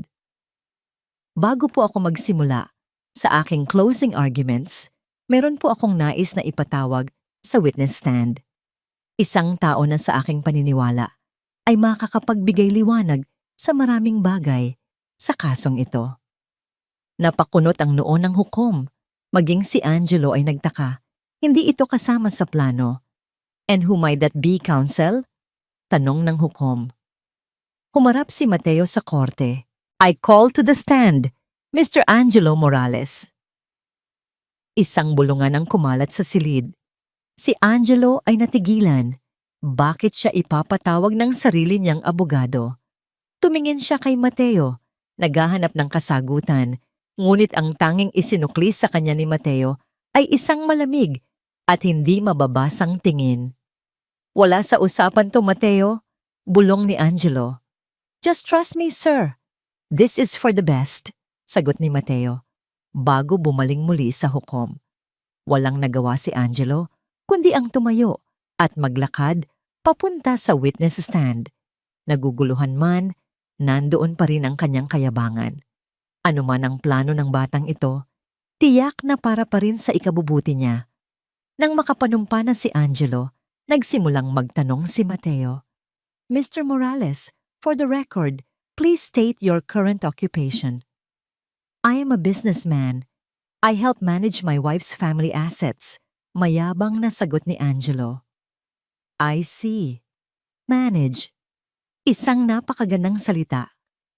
Bago po ako magsimula sa aking closing arguments, meron po akong nais na ipatawag sa witness stand. Isang tao na sa aking paniniwala ay makakapagbigay liwanag sa maraming bagay sa kasong ito. Napakunot ang noo ng hukom, maging si Angelo ay nagtaka. Hindi ito kasama sa plano. And who might that be, counsel? Tanong ng hukom. Humarap si Mateo sa korte. I call to the stand, Mr. Angelo Morales. Isang bulungan ang kumalat sa silid. Si Angelo ay natigilan. Bakit siya ipapatawag ng sarili niyang abogado? Tumingin siya kay Mateo, naghahanap ng kasagutan, ngunit ang tanging isinukli sa kanya ni Mateo ay isang malamig at hindi mababasang tingin. Wala sa usapan to, Mateo, bulong ni Angelo. Just trust me, sir. This is for the best, sagot ni Mateo, bago bumaling muli sa hukom. Walang nagawa si Angelo, kundi ang tumayo at maglakad papunta sa witness stand. Naguguluhan man, nandoon pa rin ang kanyang kayabangan. Ano man ang plano ng batang ito, tiyak na para pa rin sa ikabubuti niya. Nang makapanumpa na si Angelo, nagsimulang magtanong si Mateo. Mr. Morales, for the record, please state your current occupation. I am a businessman. I help manage my wife's family assets. Mayabang na sagot ni Angelo. I see. Manage. Isang napakagandang salita,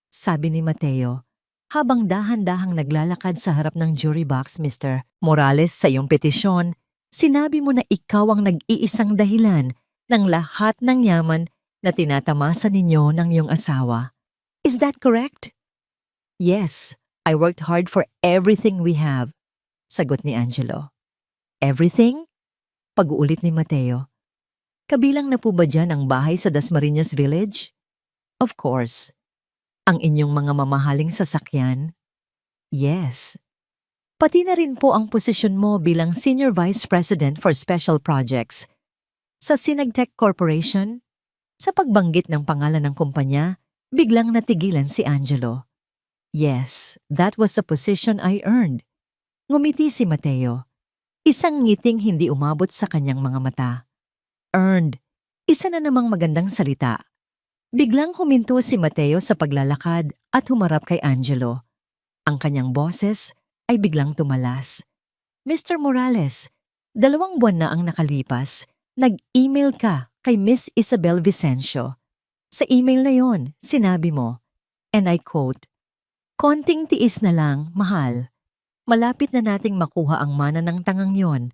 sabi ni Mateo, habang dahan-dahang naglalakad sa harap ng jury box, Mr. Morales, sa iyong petisyon, sinabi mo na ikaw ang nag-iisang dahilan ng lahat ng yaman na tinatamasa ninyo ng iyong asawa. Is that correct? Yes, I worked hard for everything we have, sagot ni Angelo. Everything? Pag-uulit ni Mateo. Kabilang na po ba dyan ang bahay sa Dasmariñas Village? Of course. Ang inyong mga mamahaling sasakyan? Yes. Pati na rin po ang posisyon mo bilang Senior Vice President for Special Projects sa Sinagtech Corporation. Sa pagbanggit ng pangalan ng kumpanya, biglang natigilan si Angelo. Yes, that was a position I earned. Ngumiti si Mateo. Isang ngiting hindi umabot sa kanyang mga mata. Earned. Isa na namang magandang salita. Biglang huminto si Mateo sa paglalakad at humarap kay Angelo. Ang kanyang boses ay biglang tumalas. Mr. Morales, 2 buwan na ang nakalipas. Nag-email ka kay Miss Isabel Vicencio. Sa email na yon, sinabi mo, and I quote, konting tiis na lang, mahal. Malapit na nating makuha ang mana ng tangang yon.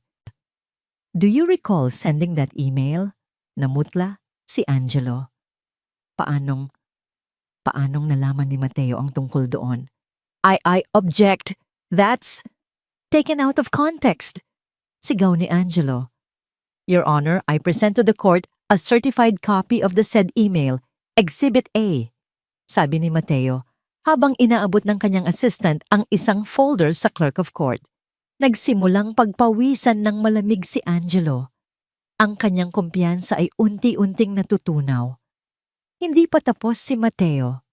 Do you recall sending that email? Namutla si Angelo. Paanong nalaman ni Mateo ang tungkol doon? I object. That's taken out of context. Sigaw ni Angelo. Your Honor, I present to the court a certified copy of the said email, Exhibit A. sabi ni Mateo habang inaabot ng kanyang assistant ang isang folder sa clerk of court. Nagsimulang pagpawisan ng malamig si Angelo. Ang kanyang kumpiyansa ay unti-unting natutunaw. Hindi pa tapos si Mateo.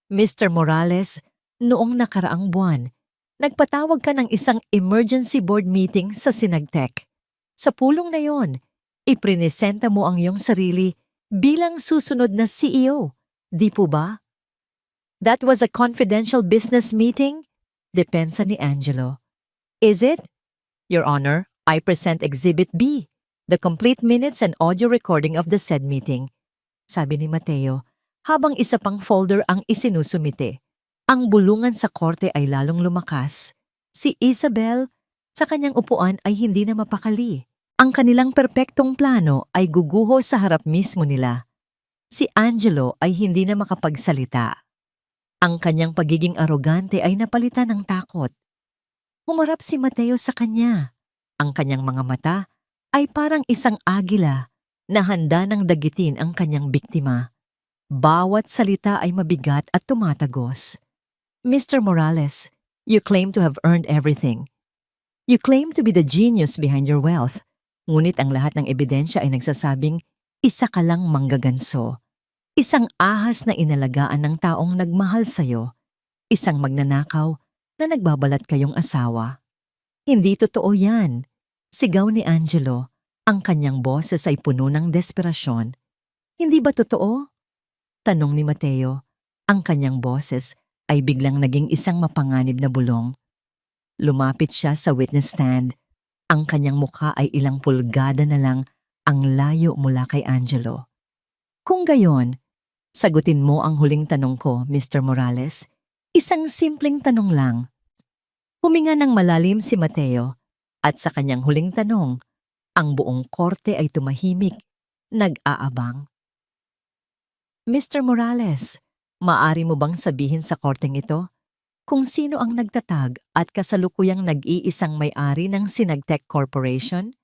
Mr. Morales, noong nakaraang buwan, nagpatawag ka ng isang emergency board meeting sa Sinagtec. Sa pulong na yon, iprinesenta mo ang iyong sarili bilang susunod na CEO. Di po ba? That was a confidential business meeting? Depensa ni Angelo. Is it? Your Honor, I present Exhibit B, the complete minutes and audio recording of the said meeting. Sabi ni Mateo, habang isa pang folder ang isinusumite. Ang bulungan sa korte ay lalong lumakas. Si Isabel, sa kanyang upuan ay hindi na mapakali. Ang kanilang perpektong plano ay guguho sa harap mismo nila. Si Angelo ay hindi na makapagsalita. Ang kanyang pagiging arogante ay napalitan ng takot. Humarap si Mateo sa kanya. Ang kanyang mga mata ay parang isang agila na handa ng dagitin ang kanyang biktima. Bawat salita ay mabigat at tumatagos. Mr. Morales, you claim to have earned everything. You claim to be the genius behind your wealth. Ngunit ang lahat ng ebidensya ay nagsasabing isa ka lang manggaganso. Isang ahas na inalagaan ng taong nagmahal sa'yo. Isang magnanakaw na nagbabalat kayong asawa. Hindi totoo yan. Sigaw ni Angelo. Ang kanyang boses ay puno ng desperasyon. Hindi ba totoo? Tanong ni Mateo. Ang kanyang boses ay biglang naging isang mapanganib na bulong. Lumapit siya sa witness stand. Ang kanyang mukha ay ilang pulgada na lang ang layo mula kay Angelo. Kung gayon, sagutin mo ang huling tanong ko, Mr. Morales. Isang simpleng tanong lang. Huminga ng malalim si Mateo at sa kanyang huling tanong, ang buong korte ay tumahimik, nag-aabang. Mr. Morales, maaari mo bang sabihin sa korteng ito kung sino ang nagtatag at kasalukuyang nag-iisang may-ari ng Sinagtec Corporation?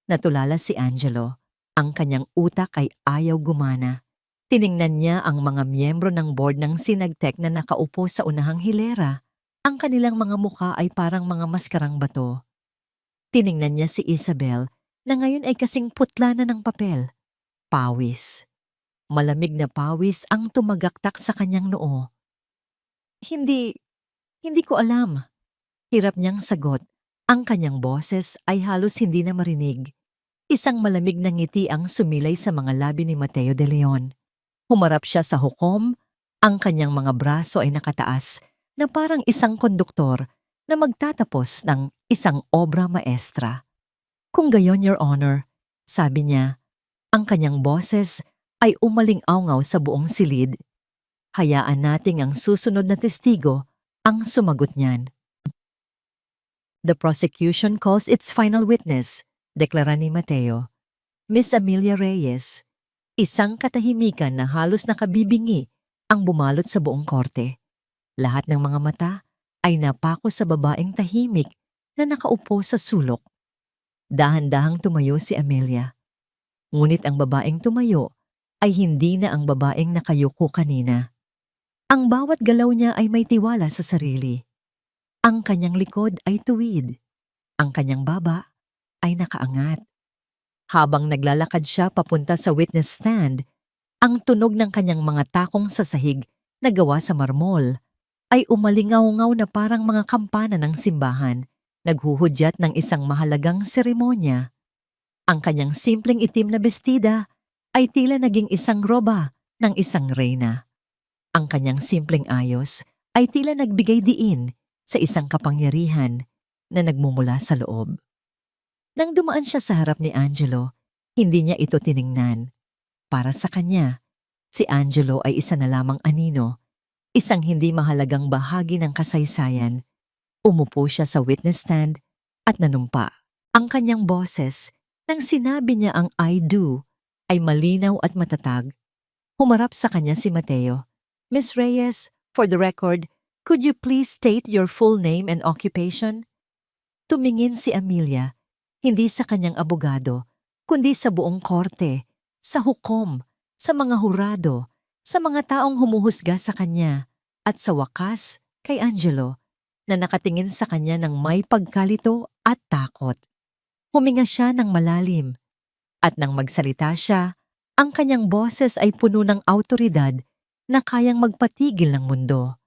Natulala si Angelo. Ang kanyang utak ay ayaw gumana. Tiningnan niya ang mga miyembro ng board ng Sinagtec na nakaupo sa unahang hilera. Ang kanilang mga mukha ay parang mga maskarang bato. Tiningnan niya si Isabel na ngayon ay kasing putla na ng papel. Pawis. Malamig na pawis ang tumagaktak sa kanyang noo. Hindi ko alam. Hirap niyang sagot. Ang kanyang boses ay halos hindi na marinig. Isang malamig na ngiti ang sumilay sa mga labi ni Mateo de Leon. Humarap siya sa hukom, ang kanyang mga braso ay nakataas na parang isang konduktor na magtatapos ng isang obra maestra. Kung gayon, Your Honor, sabi niya, ang kanyang boses ay umaling-awngaw sa buong silid. Hayaan nating ang susunod na testigo ang sumagot niyan. The prosecution calls its final witness, deklara ni Mateo. Miss Amelia Reyes, isang katahimikan na halos nakabibingi ang bumalot sa buong korte. Lahat ng mga mata ay napako sa babaeng tahimik na nakaupo sa sulok. Dahan-dahang tumayo si Amelia. Ngunit ang babaeng tumayo ay hindi na ang babaeng nakayuko kanina. Ang bawat galaw niya ay may tiwala sa sarili. Ang kanyang likod ay tuwid. Ang kanyang baba ay nakaangat. Habang naglalakad siya papunta sa witness stand, ang tunog ng kanyang mga takong sa sahig na gawa sa marmol ay umalingaw-ngaw na parang mga kampana ng simbahan, naghuhudyat ng isang mahalagang seremonya. Ang kanyang simpleng itim na bestida ay tila naging isang roba ng isang reyna. Ang kanyang simpleng ayos ay tila nagbigay diin sa isang kapangyarihan na nagmumula sa loob. Nang dumaan siya sa harap ni Angelo, hindi niya ito tiningnan. Para sa kanya, si Angelo ay isa na lamang anino, isang hindi mahalagang bahagi ng kasaysayan. Umupo siya sa witness stand at nanumpa. Ang kanyang boses, nang sinabi niya ang I do, ay malinaw at matatag. Humarap sa kanya si Mateo. Miss Reyes, for the record, could you please state your full name and occupation? Tumingin si Amelia, hindi sa kanyang abogado, kundi sa buong korte, sa hukom, sa mga hurado, sa mga taong humuhusga sa kanya, at sa wakas kay Angelo na nakatingin sa kanya ng may pagkalito at takot. Huminga siya ng malalim at nang magsalita siya, ang kanyang boses ay puno ng awtoridad na kayang magpatigil ng mundo.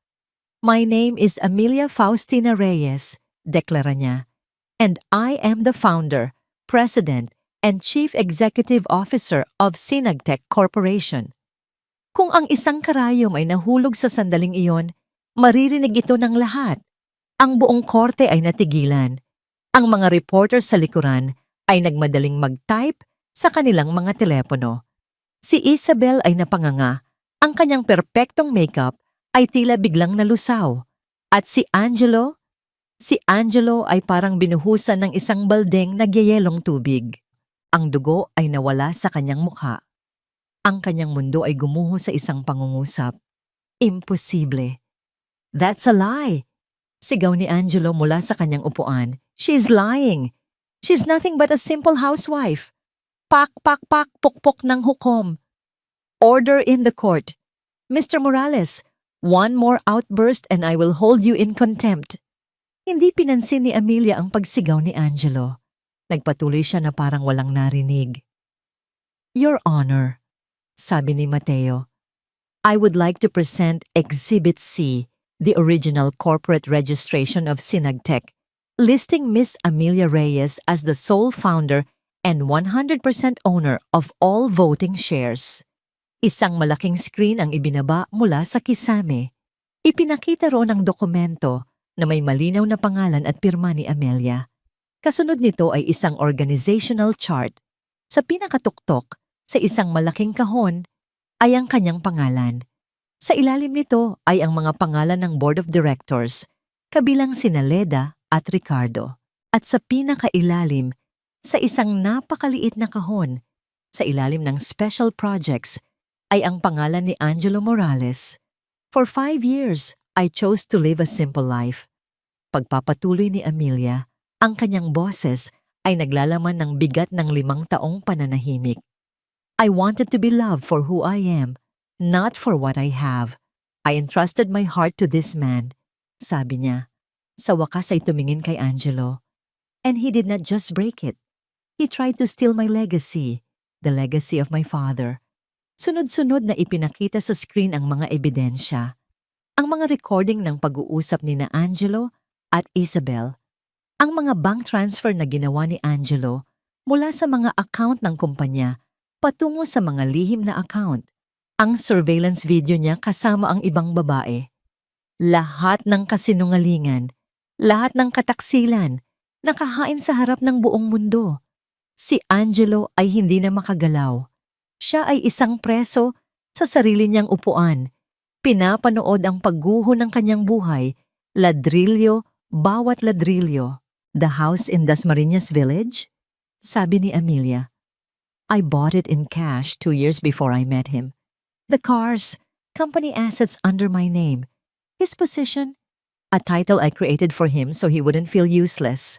"My name is Amelia Faustina Reyes," deklara niya, "and I am the founder, president, and chief executive officer of Sinagtech Corporation." Kung ang isang karayom ay nahulog sa sandaling iyon, maririnig ito ng lahat. Ang buong korte ay natigilan. Ang mga reporter sa likuran ay nagmadaling mag-type sa kanilang mga telepono. Si Isabel ay napanganga. Ang kanyang perpektong makeup ay tila biglang nalusaw. At si Angelo ay parang binuhusan ng isang baldeng nagyayelong tubig. Ang dugo ay nawala sa kanyang mukha. Ang kanyang mundo ay gumuho sa isang pangungusap. Imposible. "That's a lie!" Sigaw ni Angelo mula sa kanyang upuan. "She's lying! She's nothing but a simple housewife." Pak, pak, pak, pukpok ng hukom. "Order in the court. Mr. Morales, one more outburst and I will hold you in contempt." Hindi pinansin ni Amelia ang pagsigaw ni Angelo. Nagpatuloy siya na parang walang narinig. "Your Honor," sabi ni Mateo, "I would like to present Exhibit C, the original corporate registration of Sinagtech, listing Miss Amelia Reyes as the sole founder and 100% owner of all voting shares." Isang malaking screen ang ibinaba mula sa kisame. Ipinakita roon ang dokumento na may malinaw na pangalan at pirma ni Amelia. Kasunod nito ay isang organizational chart. Sa pinakatuktok, sa isang malaking kahon, ay ang kanyang pangalan. Sa ilalim nito ay ang mga pangalan ng Board of Directors, kabilang sina Leda at Ricardo. At sa pinakailalim, sa isang napakaliit na kahon, sa ilalim ng Special Projects, ay ang pangalan ni Angelo Morales. "For 5 years, I chose to live a simple life." Pagpapatuloy ni Amelia, ang kanyang boses ay naglalaman ng bigat ng 5 taong pananahimik. "I wanted to be loved for who I am, not for what I have. I entrusted my heart to this man," sabi niya. Sa wakas ay tumingin kay Angelo. "And he did not just break it. He tried to steal my legacy, the legacy of my father." Sunod-sunod na ipinakita sa screen ang mga ebidensya. Ang mga recording ng pag-uusap ni na Angelo at Isabel. Ang mga bank transfer na ginawa ni Angelo mula sa mga account ng kumpanya patungo sa mga lihim na account. Ang surveillance video niya kasama ang ibang babae. Lahat ng kasinungalingan, lahat ng kataksilan, nakahain sa harap ng buong mundo. Si Angelo ay hindi na makagalaw. Siya ay isang preso sa sarili niyang upuan. Pinapanood ang pagguho ng kanyang buhay, ladrilyo, bawat ladrilyo. "The house in Dasmariñas Village?" sabi ni Amelia. "I bought it in cash 2 years before I met him. The cars, company assets under my name. His position, a title I created for him so he wouldn't feel useless."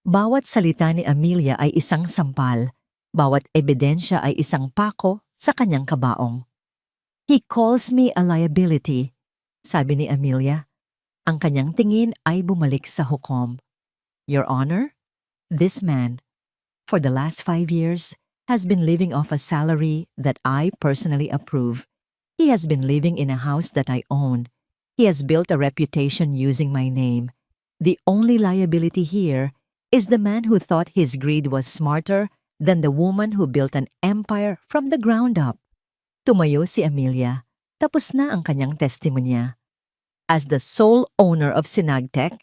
Bawat salita ni Amelia ay isang sampal. Bawat ebidensya ay isang pako sa kanyang kabaong. "He calls me a liability," sabi ni Amelia. Ang kanyang tingin ay bumalik sa hukom. "Your Honor, this man, for the last 5 years, has been living off a salary that I personally approve. He has been living in a house that I own. He has built a reputation using my name. The only liability here is the man who thought his greed was smarter than the woman who built an empire from the ground up." Tumayo si Amelia. Tapos na ang kanyang testimonya. "As the sole owner of Sinagtech,"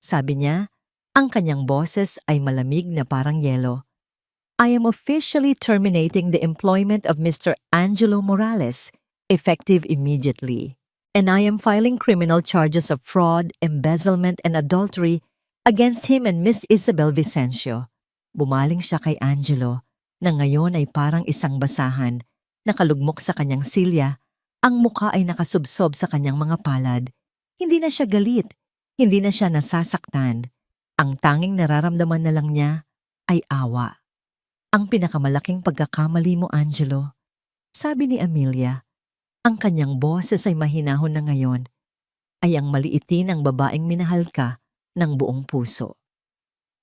sabi niya, ang kanyang boses ay malamig na parang yelo, "I am officially terminating the employment of Mr. Angelo Morales, effective immediately. And I am filing criminal charges of fraud, embezzlement, and adultery against him and Miss Isabel Vicencio." Bumaling siya kay Angelo, na ngayon ay parang isang basahan, nakalugmok sa kanyang silya, ang mukha ay nakasubsob sa kanyang mga palad. Hindi na siya galit, hindi na siya nasasaktan. Ang tanging nararamdaman na lang niya ay awa. "Ang pinakamalaking pagkakamali mo, Angelo," sabi ni Amelia. Ang kanyang boses ay mahinahon na ngayon, ay ang maliitin ang babaeng minahal ka ng buong puso.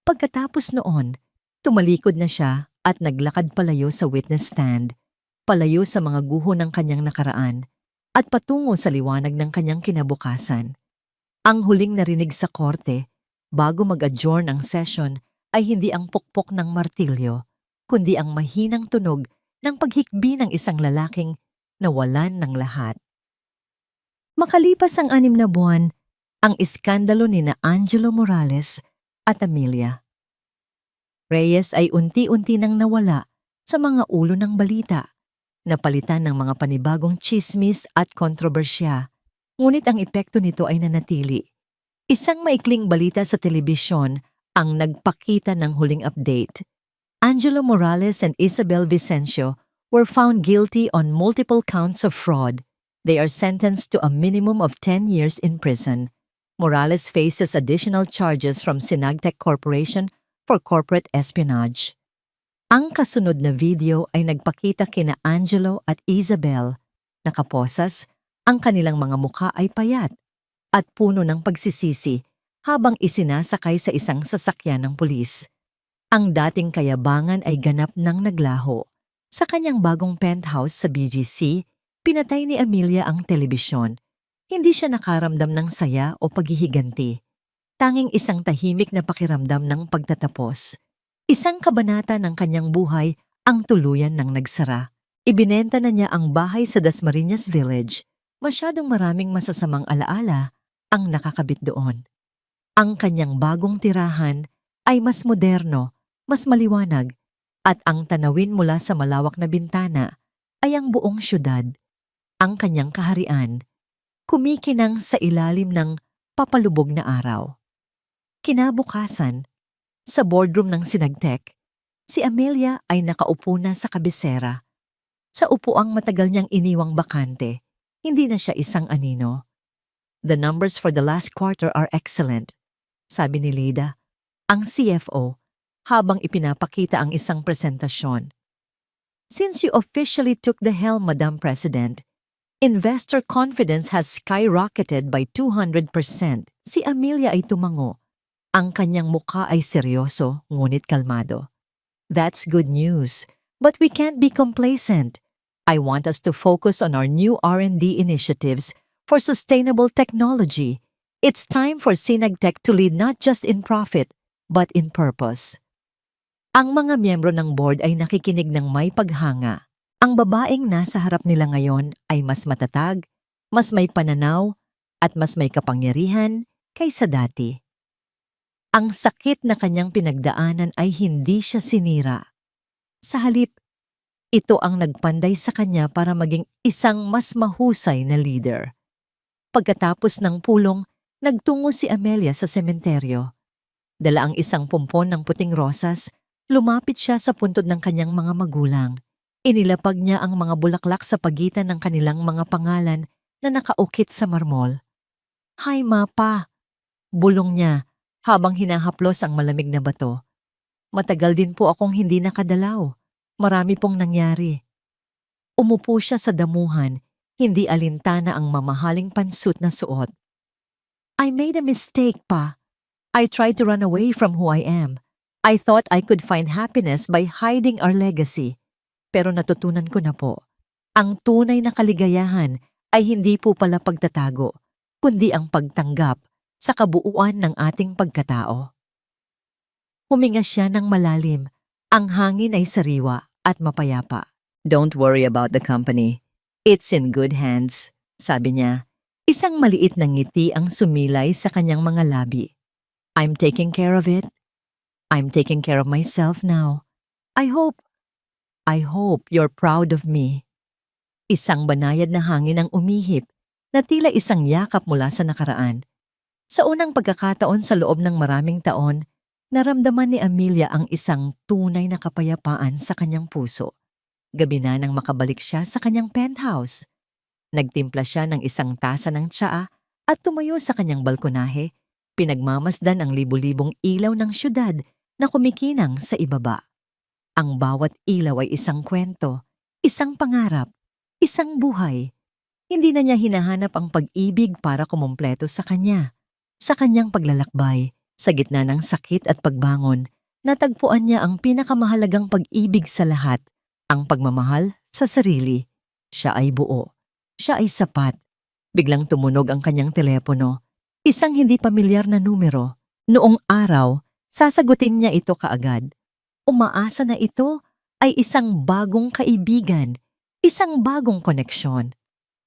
Pagkatapos noon, tumalikod na siya at naglakad palayo sa witness stand, palayo sa mga guho ng kanyang nakaraan, at patungo sa liwanag ng kanyang kinabukasan. Ang huling narinig sa korte, bago mag-adjourn ang session, ay hindi ang pukpok ng martilyo, kundi ang mahinang tunog ng paghikbi ng isang lalaking nawalan ng lahat. Makalipas ang 6 na buwan, ang iskandalo ni na Angelo Morales at Amelia Reyes ay unti-unti nang nawala sa mga ulo ng balita, napalitan ng mga panibagong tsismis at kontrobersya, ngunit ang epekto nito ay nanatili. Isang maikling balita sa telebisyon ang nagpakita ng huling update. Angelo Morales and Isabel Vicencio were found guilty on multiple counts of fraud. They are sentenced to a minimum of 10 years in prison. Morales faces additional charges from Sinagtec Corporation for corporate espionage. Ang kasunod na video ay nagpakita kina Angelo at Isabel. Nakaposas, ang kanilang mga mukha ay payat at puno ng pagsisisi habang isinasakay sa isang sasakyan ng pulis. Ang dating kayabangan ay ganap nang naglaho. Sa kanyang bagong penthouse sa BGC, pinatay ni Amelia ang telebisyon. Hindi siya nakaramdam ng saya o paghihiganti. Tanging isang tahimik na pakiramdam ng pagtatapos. Isang kabanata ng kanyang buhay ang tuluyan ng nagsara. Ibinenta na niya ang bahay sa Dasmariñas Village. Masyadong maraming masasamang alaala ang nakakabit doon. Ang kanyang bagong tirahan ay mas moderno, mas maliwanag, at ang tanawin mula sa malawak na bintana ay ang buong syudad. Ang kanyang kaharian, kumikinang sa ilalim ng papalubog na araw. Kinabukasan, sa boardroom ng Sinagtec, si Amelia ay nakaupo na sa kabisera. Sa upuang matagal niyang iniwang bakante, hindi na siya isang anino. The numbers for the last quarter are excellent, sabi ni Lida, ang CFO, habang ipinapakita ang isang presentasyon. Since you officially took the helm, Madam President, investor confidence has skyrocketed by 200%. Si Amelia ay tumango. Ang kanyang mukha ay seryoso, ngunit kalmado. That's good news, but we can't be complacent. I want us to focus on our new R&D initiatives for sustainable technology. It's time for Sinagtec to lead not just in profit, but in purpose. Ang mga miyembro ng board ay nakikinig ng may paghanga. Ang babaeng nasa harap nila ngayon ay mas matatag, mas may pananaw, at mas may kapangyarihan kaysa dati. Ang sakit na kanyang pinagdaanan ay hindi siya sinira. Sa halip, ito ang nagpanday sa kanya para maging isang mas mahusay na leader. Pagkatapos ng pulong, nagtungo si Amelia sa sementeryo. Dala ang isang pumpon ng puting rosas, lumapit siya sa puntod ng kanyang mga magulang. Inilapag niya ang mga bulaklak sa pagitan ng kanilang mga pangalan na nakaukit sa marmol. "Hi, Mapa," bulong niya habang hinahaplos ang malamig na bato. "Matagal din po akong hindi nakadalaw. Marami pong nangyari." Umupo siya sa damuhan, hindi alintana ang mamahaling pansut na suot. "I made a mistake, Pa. I tried to run away from who I am. I thought I could find happiness by hiding our legacy. Pero natutunan ko na po, ang tunay na kaligayahan ay hindi po pala pagtatago, kundi ang pagtanggap sa kabuuan ng ating pagkatao." Huminga siya ng malalim, ang hangin ay sariwa at mapayapa. "Don't worry about the company. It's in good hands," sabi niya. Isang maliit na ngiti ang sumilay sa kanyang mga labi. "I'm taking care of it. I'm taking care of myself now. I hope you're proud of me." Isang banayad na hangin ang umihip na tila isang yakap mula sa nakaraan. Sa unang pagkakataon sa loob ng maraming taon, naramdaman ni Amelia ang isang tunay na kapayapaan sa kanyang puso. Gabi na nang makabalik siya sa kanyang penthouse. Nagtimpla siya ng isang tasa ng tsaa at tumayo sa kanyang balkonahe, pinagmamasdan ang libu-libong ilaw ng syudad na kumikinang sa ibaba. Ang bawat ilaw ay isang kwento, isang pangarap, isang buhay. Hindi na niya hinahanap ang pag-ibig para kumumpleto sa kanya. Sa kanyang paglalakbay, sa gitna ng sakit at pagbangon, natagpuan niya ang pinakamahalagang pag-ibig sa lahat, ang pagmamahal sa sarili. Siya ay buo. Siya ay sapat. Biglang tumunog ang kanyang telepono. Isang hindi pamilyar na numero. Noong araw, sasagutin niya ito kaagad. Umaasa na ito ay isang bagong kaibigan, isang bagong koneksyon.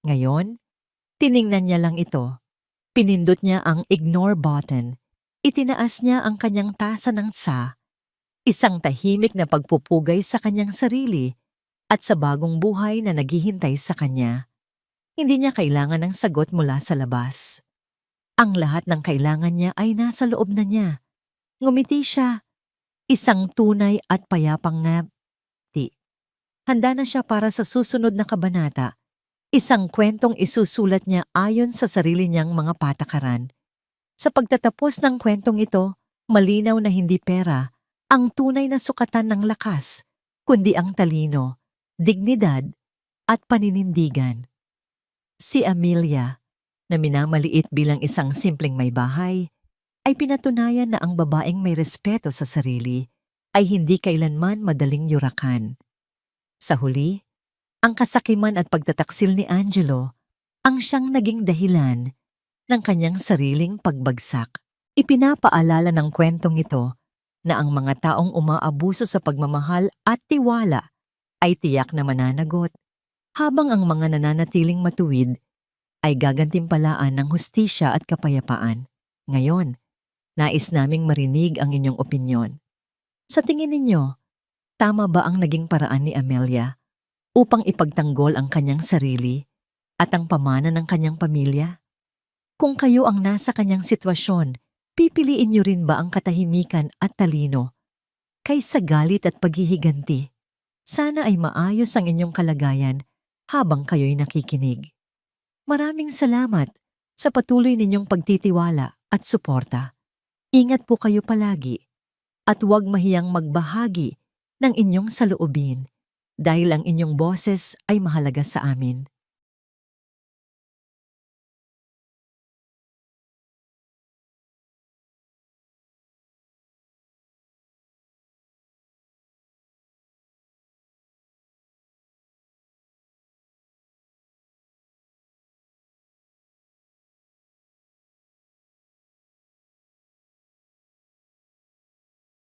Ngayon, tiningnan niya lang ito. Pinindot niya ang ignore button. Itinaas niya ang kanyang tasa ng tsa, isang tahimik na pagpupugay sa kanyang sarili at sa bagong buhay na naghihintay sa kanya. Hindi niya kailangan ng sagot mula sa labas. Ang lahat ng kailangan niya ay nasa loob na niya. Ngumiti siya, isang tunay at payapang ngiti. Handa na siya para sa susunod na kabanata. Isang kwentong isusulat niya ayon sa sarili niyang mga patakaran. Sa pagtatapos ng kwentong ito, malinaw na hindi pera ang tunay na sukatan ng lakas, kundi ang talino, dignidad, at paninindigan. Si Amelia, na minamaliit bilang isang simpleng may bahay, ay pinatunayan na ang babaeng may respeto sa sarili ay hindi kailanman madaling yurakan. Sa huli, ang kasakiman at pagtataksil ni Angelo ang siyang naging dahilan ng kanyang sariling pagbagsak. Ipinapaalala ng kwentong ito na ang mga taong umaabuso sa pagmamahal at tiwala ay tiyak na mananagot, habang ang mga nananatiling matuwid ay gagantimpalaan ng hustisya at kapayapaan. Ngayon, nais naming marinig ang inyong opinyon. Sa tingin ninyo, tama ba ang naging paraan ni Amelia upang ipagtanggol ang kanyang sarili at ang pamana ng kanyang pamilya? Kung kayo ang nasa kanyang sitwasyon, pipiliin niyo rin ba ang katahimikan at talino kaysa galit at paghihiganti? Sana ay maayos ang inyong kalagayan habang kayo'y nakikinig. Maraming salamat sa patuloy ninyong pagtitiwala at suporta. Ingat po kayo palagi at huwag mahiyang magbahagi ng inyong saloobin dahil ang inyong boses ay mahalaga sa amin.